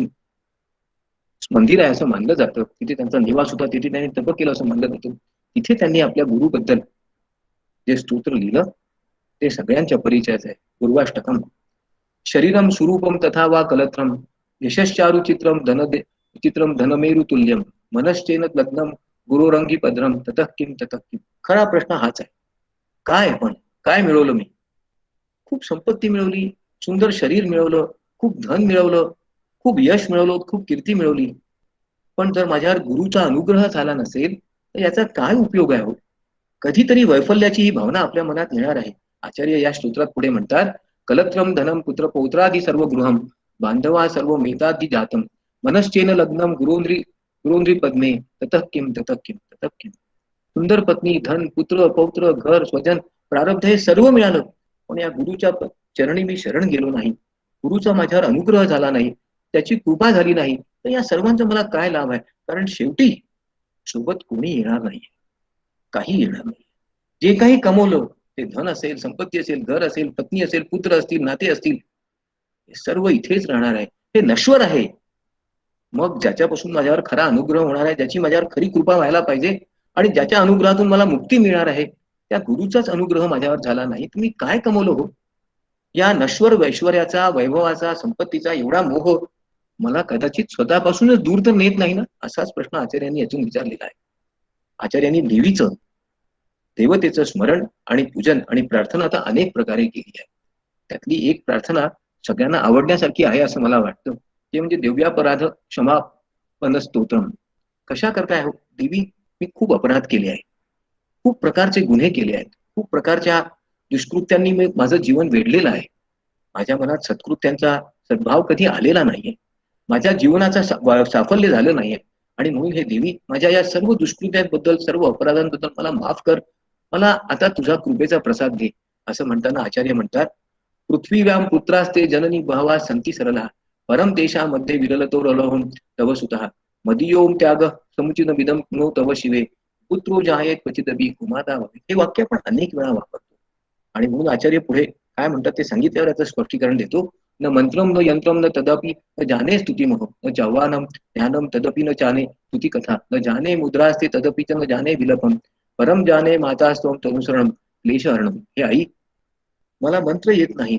मंदिर आहे असं मानलं जातं. तिथे त्यांचा निवास होता, तिथे त्यांनी तप केलं असं मानलं जातं. तिथे त्यांनी आपल्या गुरुबद्दल जे स्तोत्र लिहिलं ते सगळ्यांच्या परिचयाचं आहे. पूर्वाष्टकम शरीरम स्वरूपम तथा वा कलत्रम यशश्चारु चित्रम धनमेरु तुल्यम मनश्चेन लग्नम गुरुरंगी पद्रम ततः किम. खरा प्रश्न हाच आहे, काय पण काय मिळवलं मी? खूप संपत्ती मिळवली, सुंदर शरीर मिळवलं, खूप धन मिळवलं, खूप यश मिळवलं, खूप कीर्ती मिळवली, पण जर माझ्यावर गुरुचा अनुग्रह झाला नसेल तर याचा काय उपयोग आहे हो? कधीतरी वैफल्याची ही भावना आपल्या मनात येणार आहे. आचार्य या स्तोत्रात पुढे म्हणतात, कलत्रम धनम पुत्र पौत्रादी सर्व गृहम बांधवा सर्व मेतादी जातम मनश्चेन लग्नम गुरोंद्री पद्मे ततः किम. सुंदर पत्नी, धन, पुत्र, पौत्र, घर, स्वजन, प्रारब्ध हे सर्व मिळालं, पण या गुरुच्या चरणी मी शरण गेलो नाही, गुरुचा माझ्यावर अनुग्रह झाला नाही, त्याची कृपा झाली नाही, तर या सर्वांचा मला काय लाभ आहे? कारण शेवटी सोबत कोणी येणार नाही, काही येणार नाही. जे काही कमवलं, ते धन असेल, संपत्ती असेल, घर असेल, पत्नी असेल, पुत्र असतील, नाते असतील, हे सर्व इथेच राहणार आहे, हे नश्वर आहे. मग ज्याच्यापासून माझ्यावर खरा अनुग्रह होणार आहे, ज्याची माझ्यावर खरी कृपा व्हायला पाहिजे आणि ज्याच्या अनुग्रहातून मला मुक्ती मिळणार आहे, त्या गुरुचाच अनुग्रह माझ्यावर झाला नाही, तुम्ही काय कमवलं हो? या नश्वर ऐश्वर्याचा, वैभवाचा, संपत्तीचा एवढा मोह मला कदाचित स्वतःपासूनच दूर तर नेत नाही ना? असाच प्रश्न आचार्यांनी यातून विचारलेला आहे. आचार्यांनी देवीचं, देवतेचं स्मरण आणि पूजन आणि प्रार्थना आता अनेक प्रकारे केली आहे. त्यातली एक प्रार्थना सगळ्यांना आवडण्यासारखी आहे असं मला वाटतं, ते म्हणजे दिव्यापराध क्षमापन स्तोत्रम. कशा करताय हो? देवी, मी खूप अपराध केले आहे, खूप प्रकारचे गुन्हे केले आहेत, खूप प्रकारच्या दुष्कृत्यांनी मी माझं जीवन वेढलेलं आहे. माझ्या मनात सत्कृत्यांचा सद्भाव कधी आलेला नाहीये, माझ्या जीवनाचा साफल्य झालं नाहीये. आणि म्हणून हे देवी, माझ्या या सर्व दुष्कृत्यांबद्दल, सर्व अपराधांबद्दल मला माफ कर, मला आता तुझा कृपेचा प्रसाद दे. असं म्हणताना आचार्य म्हणतात, पृथ्वीव्याम पुत्रास्ते जननी बहवा संती सरला, परम देशामध्ये विरलतो रलोहम तव सुतः, मदीयोम त्याग समुचित विदम नो तव शिवे, पुत्रो जाये क्वचिदपि कुमाता भवे. हे वाक्य आपण अनेक वेळा वापरतो. आणि म्हणून आचार्य पुढे काय म्हणतात ते सांगितल्यावर याचं स्पष्टीकरण देतो. न मंत्रम न यंत्रम न तदपि न जाने स्तुतिमह, न जवानम ध्यानम तदपि न जाने स्तुती कथा, न जाने मुद्रास्ते तदपि च न जाने विलपम, परम जाने मातास्तव तनुसरणम क्लेशहरणम. हे आई, मला मंत्र येत नाही,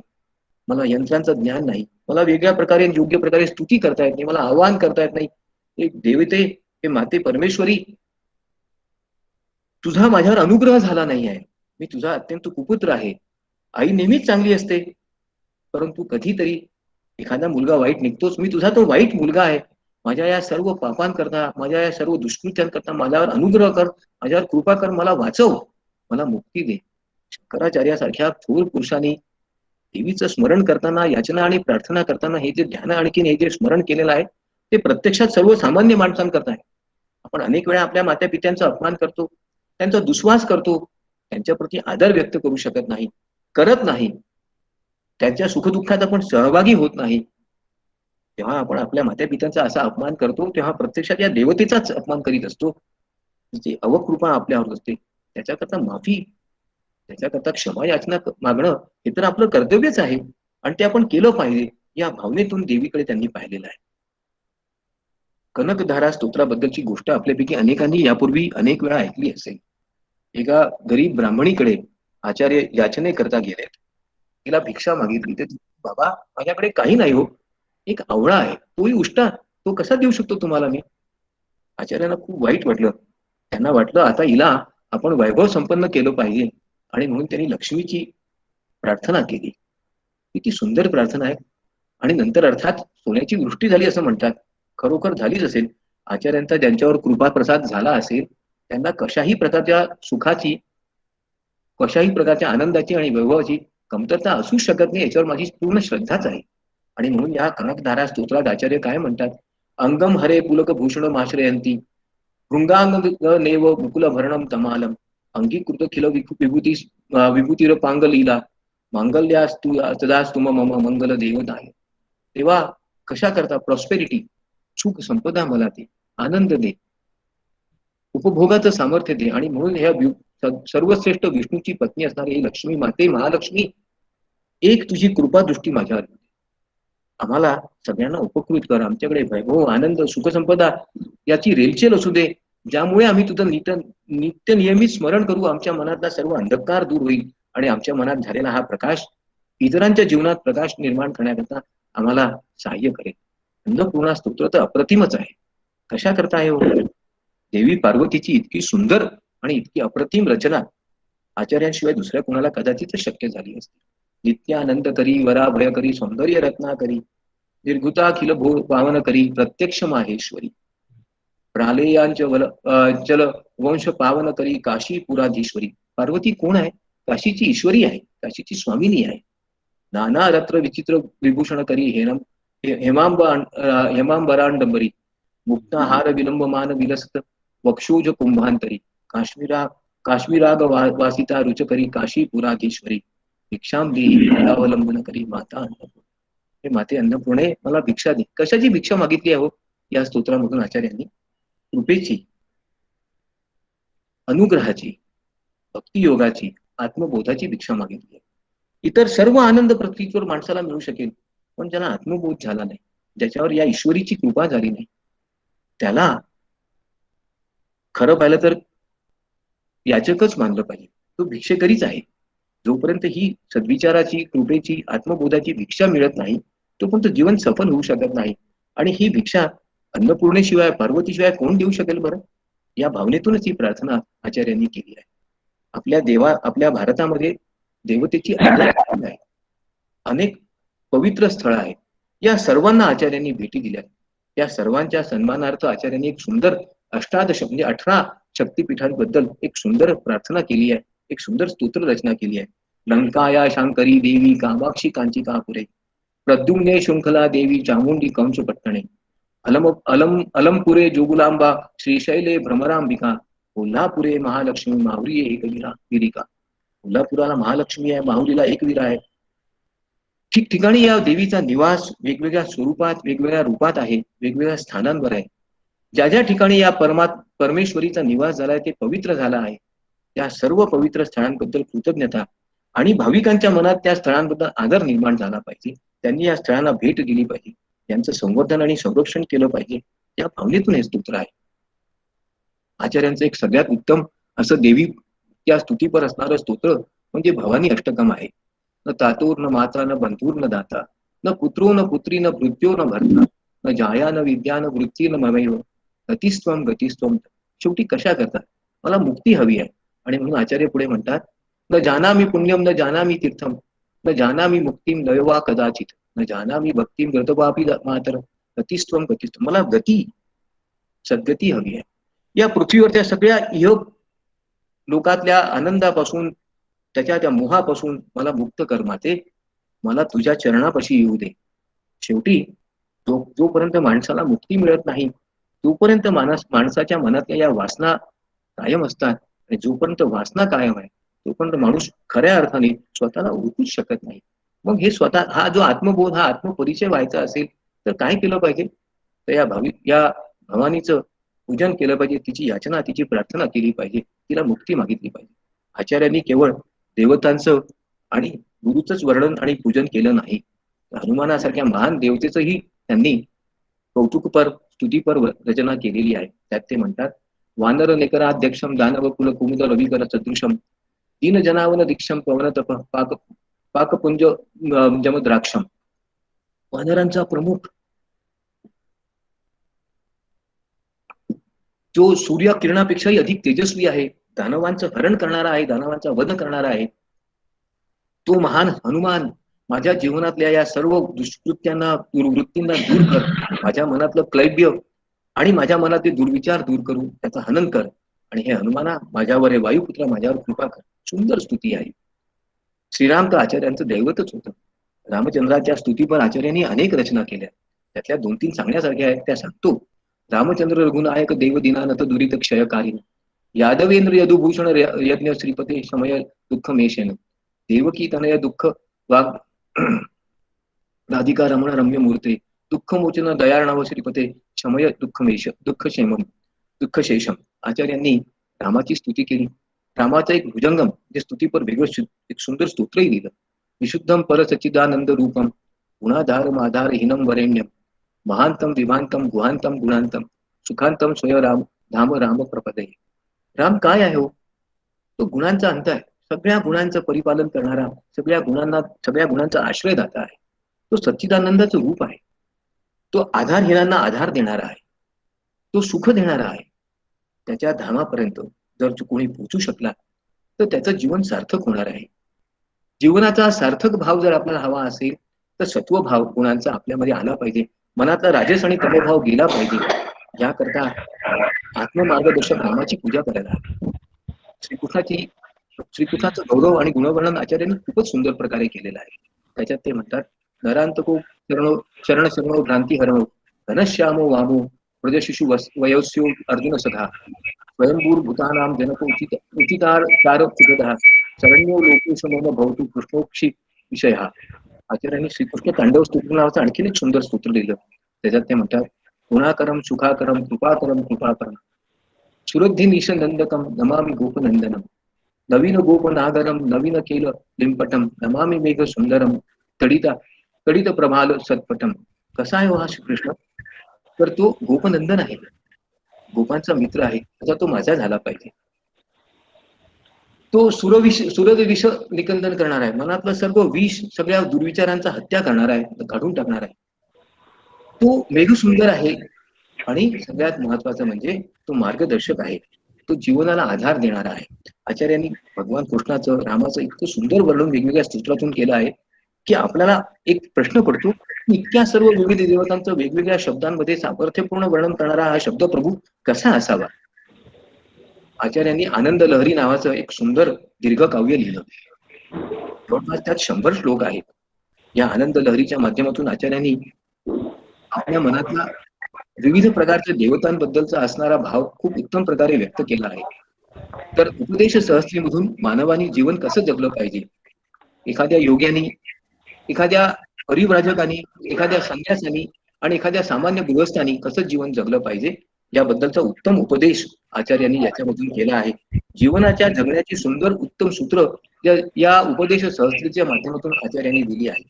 मला यंत्रांचं ज्ञान नाही, मला वेगळ्या प्रकारे योग्य प्रकारे स्तुती करता येत नाही, मला आवाहन करता येत नाही. एक देवते, हे माते परमेश्वरी, तुझा माझ्यावर अनुग्रह झाला नाही आहे, मी तुझा अत्यंत कुपुत्र आहे. आई नेहमीच चांगली असते, परंतु कधीतरी एखादा मुलगा वाईट निघतोच, मी तुझा तो वाईट मुलगा आहे. माझ्या या सर्व पापांकरता, माझ्या या सर्व दुष्कृत्यांकरता माझ्यावर अनुग्रह कर, माझ्यावर कृपा कर, मला वाचव, मला मुक्ती दे. शंकराचार्यासारख्या थोर पुरुषांनी देवीचं स्मरण करताना, याचना आणि प्रार्थना करताना हे जे ध्यान आणखीन हे जे स्मरण केलेलं आहे, ते प्रत्यक्षात सर्वसामान्य माणसांकरता आहे. आपण अनेक वेळा आपल्या माता पित्यांचा अपमान करतो, त्यांचा दुस्वास करतो, त्यांच्याप्रती आदर व्यक्त करू शकत नाही, करत नाही, त्यांच्या सुखदुःखात आपण सहभागी होत नाही. जेव्हा आपण आपल्या माता पित्यांचा असा अपमान करतो, तेव्हा प्रत्यक्षात या देवतेचाच अपमान करीत असतो. जी अवकृपा आपल्यावर असते, त्याच्याकरता माफी, त्याच्याकरता क्षमा याचना मागणं, हे तर आपलं कर्तव्यच आहे आणि ते आपण केलं पाहिजे. या भावनेतून देवीकडे त्यांनी पाहिलेलं आहे. कनकधारा स्तोत्राबद्दलची गोष्ट आपल्यापैकी अनेकांनी यापूर्वी अनेक वेळा ऐकली असेल. एका गरीब ब्राह्मणीकडे आचार्य याचने करता गेलेत. तिला भिक्षा मागितली तर बाबा, माझ्याकडे काही नाही हो, एक आवळा आहे, तोही उष्टा, तो कसा देऊ शकतो तुम्हाला मी? आचार्यांना खूप वाईट वाटलं. त्यांना वाटलं आता हिला आपण वैभव संपन्न केलं पाहिजे आणि म्हणून त्यांनी लक्ष्मीची प्रार्थना केली. किती सुंदर प्रार्थना आहे. आणि नंतर अर्थात सोन्याची वृष्टी झाली असं म्हणतात. खरोखर झालीच असेल. आचार्यांचा ज्यांच्यावर कृपा प्रसाद झाला असेल, त्यांना कशाही प्रकारच्या सुखाची, कशाही प्रकारच्या आनंदाची आणि वैभवाची कमतरता असू शकत नाही, याच्यावर माझी पूर्ण श्रद्धाच आहे. आणि म्हणून या कनकधारा स्तोत्रात आचार्य काय म्हणतात, अंगम हरे पुलक भूषण माश्रयंती, भृंगांग नेव मुकुल भरणम तमालम, अंगीकृत खिल विभूती विभूतीर पांगलीला, मांगल्यास्तु तदास्तु मम मंगल देवदाय. तेव्हा कशा करता प्रॉस्पेरिटी, सुख संपदा मला दे, आनंद दे, उपभोगाचं सामर्थ्य दे. आणि म्हणून ह्या सर्वश्रेष्ठ विष्णूची पत्नी असणारी ही लक्ष्मी माते, महालक्ष्मी, एक तुझी कृपा दृष्टी माझ्यावर, आम्हाला सगळ्यांना उपकृत कर, आमच्याकडे वैभव, आनंद, सुखसंपदा याची रेलचेल असू दे, ज्यामुळे आम्ही तुझं नित्य नियमित स्मरण करू, आमच्या मनातला सर्व अंधकार दूर होईल आणि आमच्या मनात झालेला हा प्रकाश इतरांच्या जीवनात प्रकाश निर्माण करण्याकरता आम्हाला सहाय्य करेल. अन्नपूर्णा स्तोत्र तर अप्रतिमच आहे. कशा करता आहे हो? देवी पार्वतीची इतकी सुंदर आणि इतकी अप्रतिम रचना आचार्यांशिवाय दुसऱ्या कोणाला कदाचित शक्य झाली असती. नित्यानंद करी, वरा भय करी, सौंदर्य रत्ना करी, निर्गुताखिल भो पावन करी, प्रत्यक्ष माहेश्वरी, प्रालेयांच चल वंश पावन करी, काशी पुराधीश्वरी. पार्वती कोण आहे? काशीची ईश्वरी आहे, काशीची स्वामिनी आहे. नाना रत्न विचित्र विभूषण करी, हेमांबरांडंबरी, मुक्ताहार विलंबमान विलसत वक्षोज कुंभांतरी. वासिता रुचकरी काशीपुराधीश्वरी भिक्षाम देही अवलंबन करी माता अन्नपूर्णे. हे माते अन्नपूर्णे मला भिक्षा दे. कशाची भिक्षा मागितली आहे हो या स्तोत्रामधून आचार्यांनी? कृपेची, अनुग्रहाची, भक्तियोगाची, आत्मबोधाची भिक्षा मागितली आहे. इतर सर्व आनंद पृथ्वीवर माणसाला मिळू शकेल, पण ज्याला आत्मबोध झाला नाही, ज्याच्यावर या ईश्वरीची कृपा झाली नाही, त्याला खरं पाहिलं तर याचकच मानलं पाहिजे. तो भिक्षेकरीच आहे. जोपर्यंत ही सद्विचाराची, कृपेची, आत्मबोधाची भिक्षा मिळत नाही, तोपर्यंत जीवन सफल होऊ शकत नाही. आणि ही भिक्षा अन्नपूर्णेशिवाय, पार्वतीशिवाय कोण देऊ शकेल बरं? या भावनेतूनच ही प्रार्थना आचार्यांनी केली आहे. आपल्या भारतामध्ये देवतेची आहे, अनेक पवित्र स्थळं आहेत. या सर्वांना आचार्यांनी भेटी दिल्या. त्या सर्वांच्या सन्मानार्थ आचार्यांनी एक सुंदर अष्टादश म्हणजे 18 शक्तिपीठांबद्दल एक सुंदर प्रार्थना केली आहे, एक सुंदर स्तोत्र रचना केली आहे. लंकाया शांकरी देवी कामाक्षी कांचिकापुरे, प्रद्युम्ने शृंखला देवी चामुंडी कंस पट्टणे, अलमपुरे जोगुलांबा श्रीशैले भ्रमरांबिका, कोल्हापुरे महालक्ष्मी माहुरी एकवीरा विरिका. कोल्हापुराला महालक्ष्मी आहे, माहुरीला एकवीरा आहे. ठिकठिकाणी या देवीचा निवास वेगवेगळ्या स्वरूपात, वेगवेगळ्या रूपात आहे, वेगवेगळ्या स्थानांवर आहे. ज्या ज्या ठिकाणी या परमेश्वरीचा निवास झालाय ते पवित्र झाला आहे. त्या सर्व पवित्र स्थळांबद्दल कृतज्ञता आणि भाविकांच्या मनात त्या स्थळांबद्दल आदर निर्माण झाला पाहिजे. त्यांनी या स्थळांना भेट दिली पाहिजे, त्यांचं संवर्धन आणि संरक्षण केलं पाहिजे. या भावनेतून हे स्तोत्र आहे. आचार्यांचं एक सगळ्यात उत्तम असं देवी त्या स्तुतीपर असणारं स्तोत्र म्हणजे भवानी अष्टकम आहे. न तातोर न माता न बंधूर न दाता, न पुत्रो न पुत्री न भृत्यो न भर्ता, न जाया न विद्या न वृत्ती न ममैव, गतिस्त्वम गतिस्त्वम. शेवटी कशा करतात? मला मुक्ती हवी आहे. आणि म्हणून आचार्य पुढे म्हणतात, न जानामि पुण्यम न जानामि तीर्थम, न जानामि मुक्तीम नयवा कदाचित, न जानामि भक्तीम गतवापि मातर, गतिस्त्वम गतिस्त्वम. मला गती, सद्गती हवी आहे. या पृथ्वीवरच्या सगळ्या इह लोकातल्या आनंदापासून, त्याच्या त्या मोहापासून मला मुक्त कर माते. मला तुझ्या चरणापाशी येऊ दे. शेवटी जोपर्यंत माणसाला मुक्ती मिळत नाही, तोपर्यंत माणसाच्या मनातल्या या वासना कायम असतात. आणि जोपर्यंत वासना कायम आहे, तोपर्यंत माणूस खऱ्या अर्थाने स्वतःला ओळखूच शकत नाही. मग हे स्वतः हा जो आत्मबोध, हा आत्मपरिचय व्हायचा असेल तर काय केलं पाहिजे? तर या भवानीचं पूजन केलं पाहिजे, तिची याचना, तिची प्रार्थना केली पाहिजे, तिला मुक्ती मागितली पाहिजे. आचार्यांनी केवळ देवतांचं आणि गुरुचंच वर्णन आणि पूजन केलं नाही, हनुमानासारख्या महान देवतेचंही त्यांनी कौतुकपर, स्तुतीपर रचना केलेली आहे. त्यात ते म्हणतात, वानर नेकराध्यक्षम दानव कुल कुमुद रविकर सदृशम, दीन जनावन दीक्षम पवन तप पाकपुंज जमद्राक्षम. वानरांचा प्रमुख जो सूर्य किरणापेक्षाही अधिक तेजस्वी आहे, दानवांचं हरण करणारा आहे, दानवांचा वध करणारा आहे, तो महान हनुमान माझ्या जीवनातल्या या सर्व दुष्कृत्यांना, दुर्वृत्तींना दूर कर. माझ्या मनातलं क्लैब्य आणि माझ्या मनातले दुर्विचार दूर करून त्याचा हनन कर. आणि हे हनुमाना माझ्यावर, हे वायुपुत्र माझ्यावर कृपा कर. सुंदर स्तुती आहे. श्रीराम तर आचार्यांचं दैवतच होतं. रामचंद्राच्या स्तुतीपर आचार्यांनी अनेक रचना केल्या. त्यातल्या 2-3 सांगण्यासारख्या आहेत, त्या सांगतो. रामचंद्र रघुनायक देव दिनानत दुरित क्षयकारी, यादवेंद्र यदुभूषण यज्ञ श्रीपते शमय दुःख मेशेन, देवकी तनय दुःख वाग राधिका रमण रम्य मूर्ते, दुःख मोचन दयार्णव श्रीपते शमय दुःख शेषम. आचार्यांनी रामाची स्तुती केली. रामाचा एक भुजंगम जे स्तुतीपर वेगळं एक सुंदर स्तोत्रही लिहिलं. विशुद्धम पर सच्चिदानंद रूपम, गुणाधार माधार हिनम वरेण्यम, महांतम विभांतम गुहांतम गुणांतम, सुखांतम स्वय राम धाम राम प्रपदे. राम काय आहे हो? तो गुणांचा अंत आहे. सगळ्या गुणांचं परिपालन करणारा, सगळ्या गुणांचा आश्रयदाता आहे. तो सच्चिदानंदाचं रूप आहे. तो आधारहीनांना आधार देणारा आहे. तो सुख देणारा आहे. त्याच्या धामापर्यंत जर कोणी पोहोचू शकला तर त्याचं जीवन सार्थक होणार आहे. जीवनाचा सार्थक भाव जर आपल्याला हवा असेल तर सत्व भाव गुणांचा आपल्यामध्ये आला पाहिजे. मनातला राजस आणि तमोभाव गेला पाहिजे. याकरता आत्ममार्गदर्शक रामाची पूजा करायला हवी. श्रीकृष्णाचं गौरव आणि गुणवर्णन आचार्यांनी खूपच सुंदर प्रकारे केलेलं आहे. त्याच्यात ते म्हणतात, नरांतको शरण शरणो भ्रांती हरणो, घनश्यामो वामो ब्रजशिशु वयोस्यो अर्जुन सखा, स्वयंभूर्भूतानां जनको उचितार चार सुगतः शरण्यो लोकेश मम भवतु कृष्णोक्षी विषय. आचार्यांनी श्रीकृष्ण तांडव स्तोत्र नावाचं आणखीन एक सुंदर स्तोत्र लिहिलं. त्याच्यात ते म्हणतात, गुणाकरम सुखाकरम कृपाकरम कृपाकरम सुरद्धि निश नंदकम नमामि गोपनंदनम नवीन गोपनागरम नवीन केलं लिंपटम नमामि मेघ सुंदरम तडिता तडित प्रभाल सत्पटम. कसा आहे हा श्रीकृष्ण? तर तो गोपनंदन आहे, गोपांचा मित्र आहे, तसा तो माझा झाला पाहिजे. तो सुरद विष निकंदन करणार आहे, मनातलं सर्व विष सगळ्या दुर्विचारांचा हत्या करणार आहे, काढून टाकणार आहे. तो मेघ सुंदर आहे आणि सगळ्यात महत्वाचं म्हणजे तो मार्गदर्शक आहे, तो जीवनाला आधार देणारा आहे. आचार्यांनी भगवान कृष्णाचं रामाचं इतकं सुंदर वर्णन वेगवेगळ्या स्तोत्रातून केलं आहे की आपल्याला एक प्रश्न पडतो, इतक्या सर्व विविध देवतांचं वेगवेगळ्या शब्दांमध्ये सामर्थ्यपूर्ण वर्णन करणारा हा शब्द प्रभू कसा असावा. आचार्यांनी आनंद लहरी नावाचं एक सुंदर दीर्घ काव्य लिहिलं. जवळपास त्यात 100 श्लोक आहेत. या आनंद लहरीच्या माध्यमातून आचार्यांनी आपल्या मनातला विविध प्रकारच्या देवतांबद्दलचा असणारा भाव खूप उत्तम प्रकारे व्यक्त केला आहे. तर उपदेश सहस्त्रीमधून मानवाने जीवन कसं जगलं पाहिजे, एखाद्या योग्याने, एखाद्या परिव्राजकाने, एखाद्या संन्यासाने आणि एखाद्या सामान्य गृहस्थाने कसं जीवन जगलं पाहिजे याबद्दलचा उत्तम उपदेश आचार्यांनी याच्यामधून केला आहे. जीवनाच्या जगण्याची सुंदर उत्तम सूत्र या उपदेश सहस्त्रीच्या माध्यमातून आचार्यांनी दिली आहे.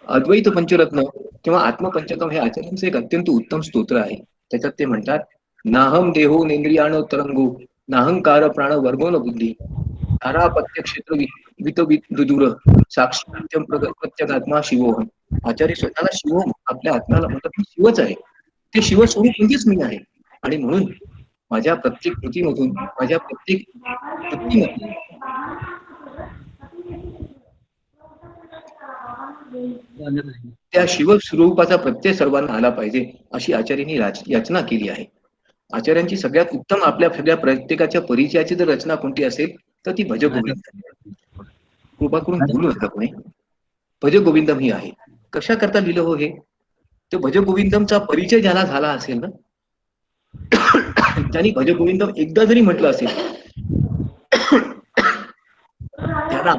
अद्वैत पंचरत्न किंवा आत्मपंचकम हे आचार्यांचं एक अत्यंत उत्तम स्तोत्र आहे. त्याच्यात ते म्हणतात, नाहम देहो नेंद्रियाण तरंगो नाहंकार प्राण वर्गो न बुद्धी तारापत्य क्षेत्र वित दुदूर साक्षी प्रत्यगात्मा शिवोहम. आचार्य स्वतःला शिवोहम, आपल्या आत्म्याला म्हणतात मी शिवच आहे, ते शिवस्वरूप म्हणजेच मी आहे. आणि म्हणून माझ्या प्रत्येक कृतीमधून, माझ्या प्रत्येक कृतीमधून त्या शिवस्वरूपाचा प्रत्यय सर्वांना आला पाहिजे अशी आचार्यांनी याचना केली आहे. आचार्यांची सगळ्यात उत्तम आपल्या सगळ्या प्रत्येकाच्या परिचयाची जर रचना कोणती असेल तर ती भज गोविंद. कृपा करून बोलू नका कोणी. भज गोविंदम ही आहे. कशा करता लिहिलं हो हे? ते भज गोविंदमचा परिचय ज्याला झाला असेल ना, त्यांनी भज गोविंदम एकदा जरी म्हटलं असेल त्याला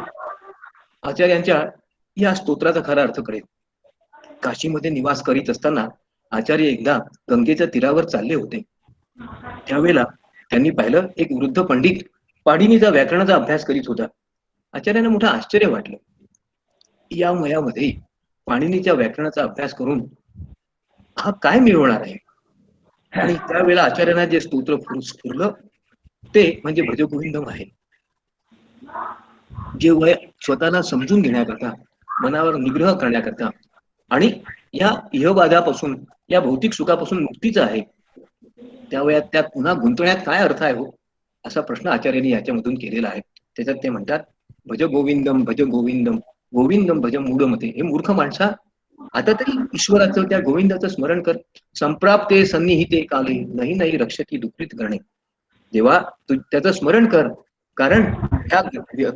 आचार्यांच्या या स्तोत्राचा खरा अर्थ कळेल. काशीमध्ये निवास करीत असताना आचार्य एकदा गंगेच्या तीरावर चालले होते. त्यावेळेला त्यांनी पाहिलं, एक वृद्ध पंडित पाणिनीचा व्याकरणाचा अभ्यास करीत होता. आचार्यांना मोठं आश्चर्य वाटलं, या वयामध्ये पाणिनीच्या व्याकरणाचा अभ्यास करून हा काय मिळवणार आहे. आणि त्यावेळेला आचार्यांना जे स्तोत्र स्फुरलं ते म्हणजे भज गोविंदम आहे. जे वय स्वतःला समजून घेण्याकरता, मनावर निग्रह करण्याकरता आणि या इहबाधापासून, या भौतिक सुखापासून मुक्तीचं आहे, त्या वयात त्यात पुन्हा गुंतवण्यात काय अर्थ आहे हो, असा प्रश्न आचार्यांनी याच्यामधून केलेला आहे. त्याच्यात ते म्हणतात, भज गोविंदम भज गोविंदम गोविंदम भज मूढमते. हे मूर्ख माणसा, आता तरी ईश्वराचं, त्या गोविंदाचं स्मरण कर. संप्राप्ते सन्निहिते काले नाही नाही रक्षती दुःखित करणे. देवा तू त्याचं स्मरण कर, कारण ह्या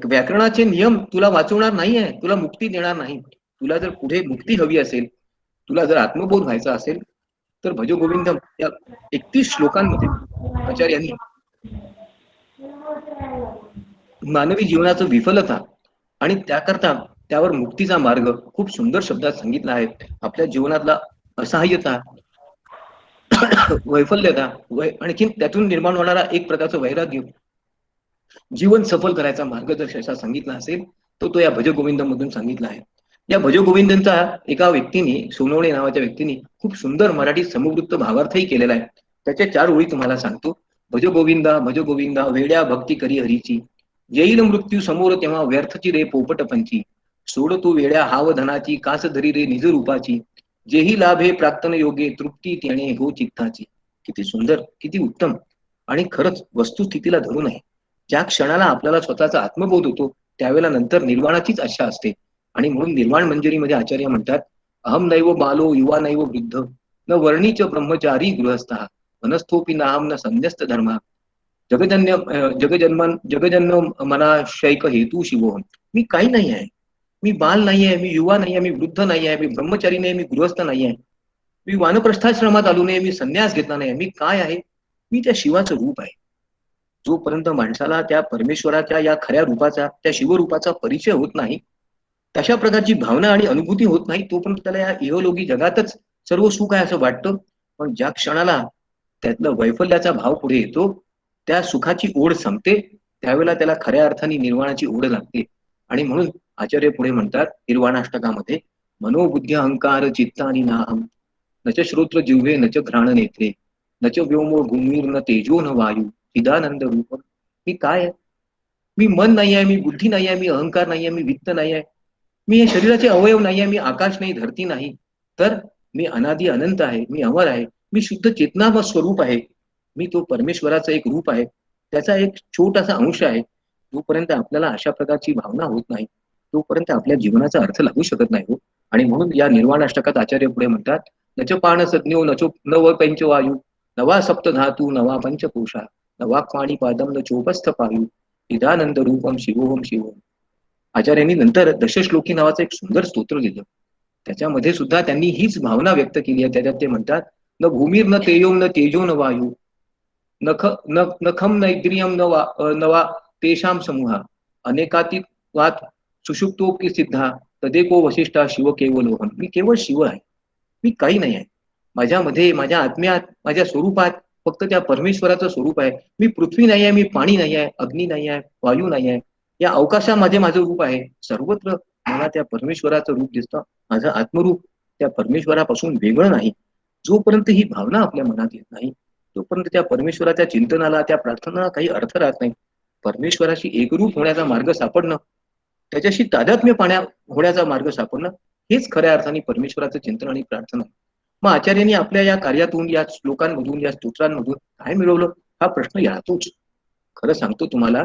व्याकरणाचे नियम तुला वाचवणार नाही आहे, तुला मुक्ती देणार नाही. तुला जर पुढे मुक्ती हवी असेल, तुला जर आत्मबोध व्हायचा असेल तर भज गोविंदम या 31 श्लोकांमध्ये आचार्यांनी मानवी जीवनाचं विफलता आणि त्याकरता त्यावर मुक्तीचा मार्ग खूप सुंदर शब्दात सांगितला आहे. आपल्या जीवनातला असहाय्यता, वैफल्यता, आणखीन त्यातून निर्माण होणारा एक प्रकारचं वैराग्य, जीवन सफल करायचा मार्गदर्शक असा सांगितला असेल तो या भज गोविंदम मधून सांगितला आहे. या भज गोविंदनचा एका व्यक्तीने, सोनवणे नावाच्या व्यक्तीने खूप सुंदर मराठी समवृत्त भावार्थही केलेला आहे. त्याच्या 4 ओळी तुम्हाला सांगतो. भज गोविंदा वेड्या भक्ती करी हरीची, येईल मृत्यू समोर तेव्हा व्यर्थची रे पोपट पंची, सोड तू वेड्या हाव धनाची कास धरी रे निज रूपाची, जेही लाभे प्राक्तन योगे तृप्ती तेणे हो चित्ताची. किती सुंदर, किती उत्तम. आणि खरंच वस्तुस्थितीला धरून आहे. ज्या क्षणाला आपल्याला स्वतःचा आत्मबोध होतो त्यावेळेला नंतर निर्वाणाचीच आशा असते. आणि म्हणून निर्वाण मंजरीमध्ये आचार्य म्हणतात, अहम नैव बालो युवा नैव वृद्ध न वर्णीच ब्रह्मचारी गृहस्था वनस्थोपी नाहम न संन्यस्त धर्मा जगजन्म मनाशैक हेतू शिवोहम. मी काही नाही आहे, मी बाल नाही आहे, मी युवा नाही आहे, मी वृद्ध नाही आहे, मी ब्रह्मचारी नाही, मी गृहस्थ नाही आहे, मी वानप्रस्थाश्रमात आलो नाही, मी संन्यास घेतला नाही, मी काय आहे? मी त्या शिवाचं रूप आहे. जोपर्यंत माणसाला त्या परमेश्वराच्या या खऱ्या रूपाचा, त्या शिवरूपाचा परिचय होत नाही, तशा प्रकारची भावना आणि अनुभूती होत नाही, तोपर्यंत त्याला या इहलोकी जगातच सर्व सुख आहे असं वाटतं. पण ज्या क्षणाला त्यातलं वैफल्याचा भाव पुढे येतो, त्या सुखाची ओढ संपते, त्यावेळेला त्याला खऱ्या अर्थाने निर्वाणाची ओढ लागते. आणि म्हणून आचार्य पुढे म्हणतात निर्वाणाष्टकामध्ये, मनोबुद्धी अहंकार चित्तानी नाहम, न च श्रोत्र जिव्हे न च घ्राण नेत्रे, न च व्योमो भूमीर न तेजो न वायू, चिदानंद रूप. मी काय आहे? मी मन नाही आहे, मी बुद्धी नाही आहे, मी अहंकार नाही आहे, मी वित्त नाही आहे, मी हे शरीराचे अवयव नाही आहे, मी आकाश नाही, धरती नाही, तर मी अनादी अनंत आहे, मी अमर आहे, मी शुद्ध चेतना व स्वरूप आहे, मी तो परमेश्वराचा एक रूप आहे, त्याचा एक छोटासा अंश आहे. जोपर्यंत आपल्याला अशा प्रकारची भावना होत नाही, तोपर्यंत आपल्या जीवनाचा अर्थ लागू शकत नाही हो. आणि म्हणून या निर्वाणाष्टकात आचार्य पुढे म्हणतात, नच पाण सज्ञो नचो नव पंचवायू, नवा सप्त धातू नवा पंचकोशा, नवा पाणी पादम न चोपस्थ पायू, चिदानंद रूपम शिवोहम शिवोहम. आचार्यांनी नंतर दशश्लोकी नावाचं एक सुंदर स्तोत्र लिहिलं. त्याच्यामध्ये सुद्धा त्यांनी हीच भावना व्यक्त केली आहे. त्याच्यात ते म्हणतात, न भूमीर न तेयोम न तेजो न वायू, नख नखम नैद्रियम नवा तेषाम समूहा, अनेकातीत सुषुप्तोपी सिद्धा, तदेको वशिष्ठा शिव केवलोहम. मी केवळ शिव आहे, मी काही नाही आहे. माझ्यामध्ये, माझ्या आत्म्यात, माझ्या स्वरूपात फक्त त्या परमेश्वराचं स्वरूप आहे. मी पृथ्वी नाही आहे, मी पाणी नाही आहे, अग्नी नाही आहे, वायू नाही आहे, या अवकाशामध्ये माझं रूप आहे. सर्वत्र मला त्या परमेश्वराचं रूप दिसतं. माझं आत्मरूप त्या परमेश्वरापासून वेगळं नाही. जोपर्यंत ही भावना आपल्या मनात येत नाही, तोपर्यंत त्या परमेश्वराच्या चिंतनाला, त्या प्रार्थनाला काही अर्थ राहत नाही. परमेश्वराशी एकरूप होण्याचा मार्ग सापडणं, त्याच्याशी तादात्म्य होण्याचा मार्ग सापडणं, हेच खऱ्या अर्थाने परमेश्वराचं चिंतन आणि प्रार्थना. मग आचार्यांनी आपल्या या कार्यातून, या श्लोकांमधून, या स्तोत्रांमधून काय मिळवलं, हा प्रश्न राहतोच. खरं सांगतो तुम्हाला,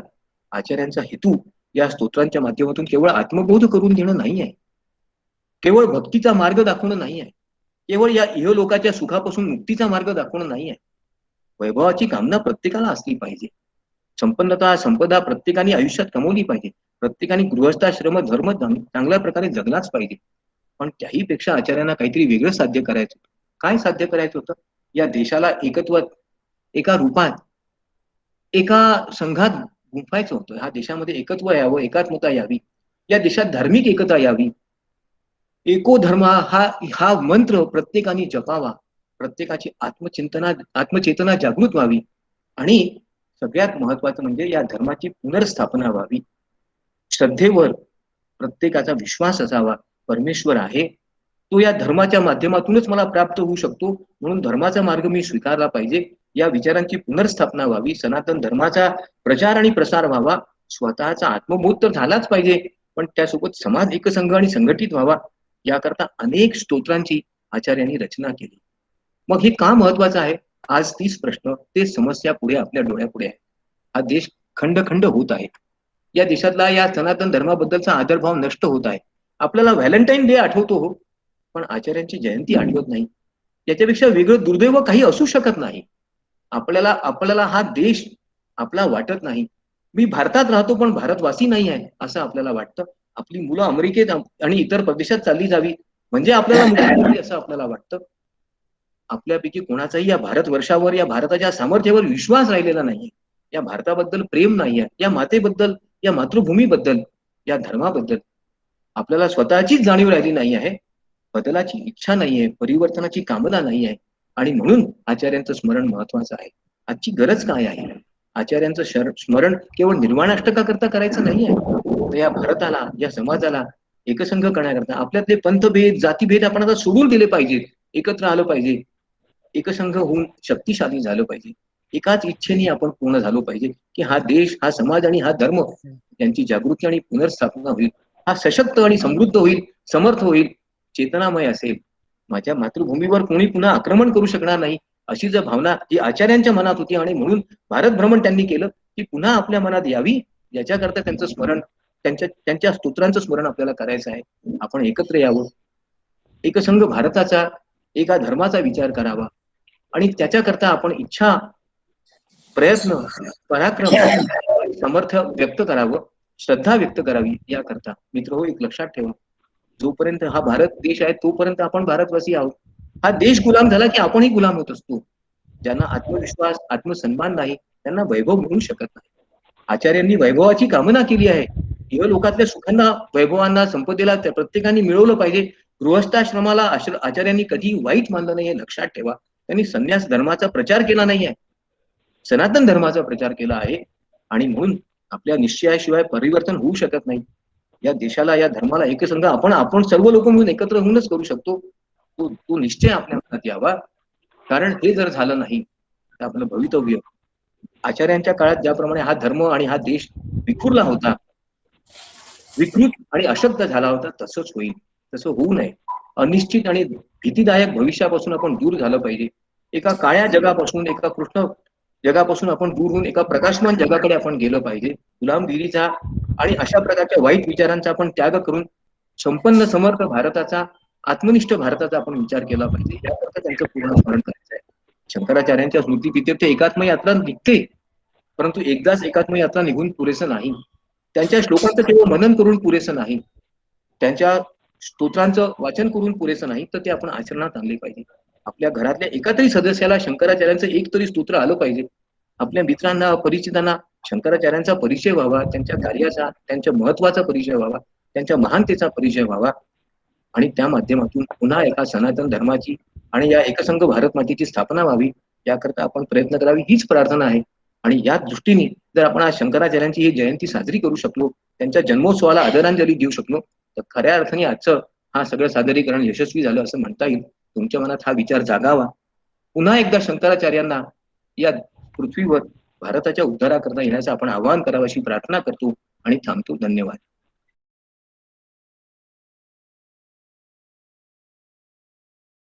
आचार्यांचा हेतू या स्तोत्रांच्या माध्यमातून केवळ आत्मबोध करून देणं नाही आहे, केवळ भक्तीचा मार्ग दाखवणं नाही आहे, केवळ या इहलोकाच्या सुखापासून मुक्तीचा मार्ग दाखवणं नाही आहे. वैभवाची कामना प्रत्येकाला असली पाहिजे, संपन्नता संपदा प्रत्येकाने आयुष्यात कमवली पाहिजे, प्रत्येकाने गृहस्थाश्रम धर्म चांगल्या प्रकारे जगलाच पाहिजे. पण त्याही पेक्षा आचार्यांना काहीतरी वेगळं साध्य करायचं होतं. काय साध्य करायचं होतं? या देशाला एकत्वात, एका रूपात, एका संघात गुंफायचं होतं. ह्या देशामध्ये एकत्व यावं, एकात्मता यावी, या देशात धार्मिक एकता यावी, एको धर्म हा हा मंत्र प्रत्येकाने जपावा, प्रत्येकाची आत्मचेतना जागृत व्हावी, आणि सगळ्यात महत्वाचं म्हणजे या धर्माची पुनर्स्थापना व्हावी. श्रद्धेवर प्रत्येकाचा विश्वास असावा, परमेश्वर आहे, तो या धर्माच्या माध्यमातूनच मला प्राप्त होऊ शकतो, म्हणून धर्माचा मार्ग मी स्वीकारला पाहिजे. या विचारांची पुनर्स्थापना व्हावी, सनातन धर्माचा प्रचार आणि प्रसार व्हावा, स्वतःचा आत्मबोध तर झालाच पाहिजे, पण त्यासोबत समाज एकसंघ आणि संघटित व्हावा, याकरता अनेक स्तोत्रांची आचार्यांनी रचना केली. मग हे का महत्वाचं आहे? आज तीच प्रश्न, ते समस्या पुढे आपल्या डोळ्यापुढे आहे. हा देश खंड खंड होत आहे. या देशातला या सनातन धर्माबद्दलचा आदरभाव नष्ट होत आहे. आपल्याला व्हॅलेंटाईन डे आठवतो हो, पण आचार्यांची जयंती आठवत नाही. याच्यापेक्षा वेगळं दुर्दैव काही असू शकत नाही. आपल्याला आपल्याला हा देश आपला वाटत नाही. मी भारतात राहतो पण भारतवासी नाही आहे असं आपल्याला वाटतं. आपली मुलं अमेरिकेत आणि इतर प्रदेशात चालली जावी म्हणजे आपल्याला मुक्ती मिळाली असं आपल्याला वाटतं. आपल्यापैकी कोणाचाही या भारतवर्षावर, या भारताच्या सामर्थ्यावर विश्वास राहिलेला नाहीये. या भारताबद्दल प्रेम नाहीये, या मातेबद्दल, या मातृभूमीबद्दल, या धर्माबद्दल आपल्याला स्वतःचीच जाणीव राहिली नाही आहे. बदलाची इच्छा नाहीये, परिवर्तनाची कामना नाही आहे, आणि म्हणून आचार्यांचं स्मरण महत्वाचं आहे. आजची गरज काय आहे? आचार्यांचं स्मरण केवळ निर्वाणाष्टकाकरता करायचं नाहीये, तर या भारताला, या समाजाला एकसंघ करण्याकरता आपल्यातले पंथभेद, जातीभेद आपण आता सोडून दिले पाहिजेत. एकत्र आलं पाहिजे, एकसंघ होऊन शक्तिशाली झालं पाहिजे. एकाच इच्छेने आपण पूर्ण झालो पाहिजे की हा देश, हा समाज आणि हा धर्म यांची जागृती आणि पुनर्स्थापना होईल, हा सशक्त आणि समृद्ध होईल, समर्थ होईल, चेतनामय असेल. माझ्या मातृभूमीवर कोणी पुन्हा आक्रमण करू शकणार नाही, अशी जर भावना जी आचार्यांच्या मनात होती, आणि म्हणून भारत भ्रमण त्यांनी केलं की पुन्हा आपल्या मनात यावी, याच्याकरता त्यांचं स्मरण, त्यांच्या स्तोत्रांचं स्मरण आपल्याला करायचं आहे. आपण एकत्र यावं, एकसंघ भारताचा, एका धर्माचा विचार करावा, आणि त्याच्याकरता आपण इच्छा, प्रयत्न, पराक्रम, समर्थ व्यक्त करावं, श्रद्धा व्यक्त करावी. याकरता मित्र हो, एक लक्षात ठेवा, जोपर्यंत हा भारत देश आहे तोपर्यंत आपण भारतवासी आहोत. हा देश गुलाम झाला की आपणही गुलाम होत असतो. ज्यांना आत्मविश्वास आत्मसन्मान नाही त्यांना वैभव मिळू शकत नाही. आचार्यांनी वैभवाची कामना केली आहे. लोकातल्या सुखांना वैभवांना संपत्तीला प्रत्येकाने मिळवलं पाहिजे. गृहस्थाश्रमाला आचार्यांनी कधी वाईट मानलं नाही हे लक्षात ठेवा. त्यांनी संन्यास धर्माचा प्रचार केला नाहीये, सनातन धर्माचा प्रचार केला आहे. आणि म्हणून आपल्या निश्चयाशिवाय परिवर्तन होऊ शकत नाही. या देशाला या धर्माला एकसंघ आपण आपण सर्व लोक मिळून एकत्र होऊनच करू शकतो. तो निश्चय आपल्या मनात यावा. कारण हे जर झालं नाही तर आपलं भवितव्य आचार्यांच्या काळात ज्याप्रमाणे हा धर्म आणि हा देश विखुरला होता, विकृत आणि अशक्त झाला होता, तसंच होईल. तसं होऊ नये. अनिश्चित आणि भीतीदायक भविष्यापासून आपण दूर झालं पाहिजे. एका काळ्या जगापासून एका कृष्ण जगापासून आपण दूर होऊन एका प्रकाशमान जगाकडे आपण गेलं पाहिजे. गुलामगिरीचा आणि अशा प्रकारच्या वाईट विचारांचा आपण त्याग करून संपन्न समर्थ भारताचा आत्मनिष्ठ भारताचा आपण विचार केला पाहिजे. याकरता त्यांचं पूर्ण स्मरण करायचं आहे. शंकराचार्यांच्या स्मृतीप्रीत्यर्थ एकात्म यात्रा निघते, परंतु एकदाच एकात्म यात्रा निघून पुरेसं नाही. त्यांच्या श्लोकांचं केवळ मनन करून पुरेसं नाही, त्यांच्या स्तोत्रांचं वाचन करून पुरेसं नाही, तर ते आपण आचरणात आणले पाहिजे. आपल्या घरातल्या एका तरी सदस्याला शंकराचार्यांचं एक तरी स्तोत्र आलं पाहिजे. आपल्या मित्रांना परिचितांना शंकराचार्यांचा परिचय व्हावा, त्यांच्या कार्याचा त्यांच्या महत्वाचा परिचय व्हावा, त्यांच्या महानतेचा परिचय व्हावा. आणि त्या माध्यमातून पुन्हा एका सनातन धर्माची आणि या एकसंघ भारत मातेची स्थापना व्हावी याकरता आपण प्रयत्न करावी, हीच प्रार्थना आहे. आणि या दृष्टीने जर आपण आज शंकराचार्यांची ही जयंती साजरी करू शकलो, त्यांच्या जन्मोत्सवाला आदरांजली देऊ शकलो, तर खऱ्या अर्थाने आजचं हा सगळं सादरीकरण यशस्वी झालं असं म्हणता येईल. तुमच्या मनात हा विचार जागावा. पुन्हा एकदा शंकराचार्यांना या पृथ्वीवर भारताच्या उद्धाराकरता येण्याचं आपण आवाहन करावं अशी प्रार्थना करतो आणि थांबतो. धन्यवाद.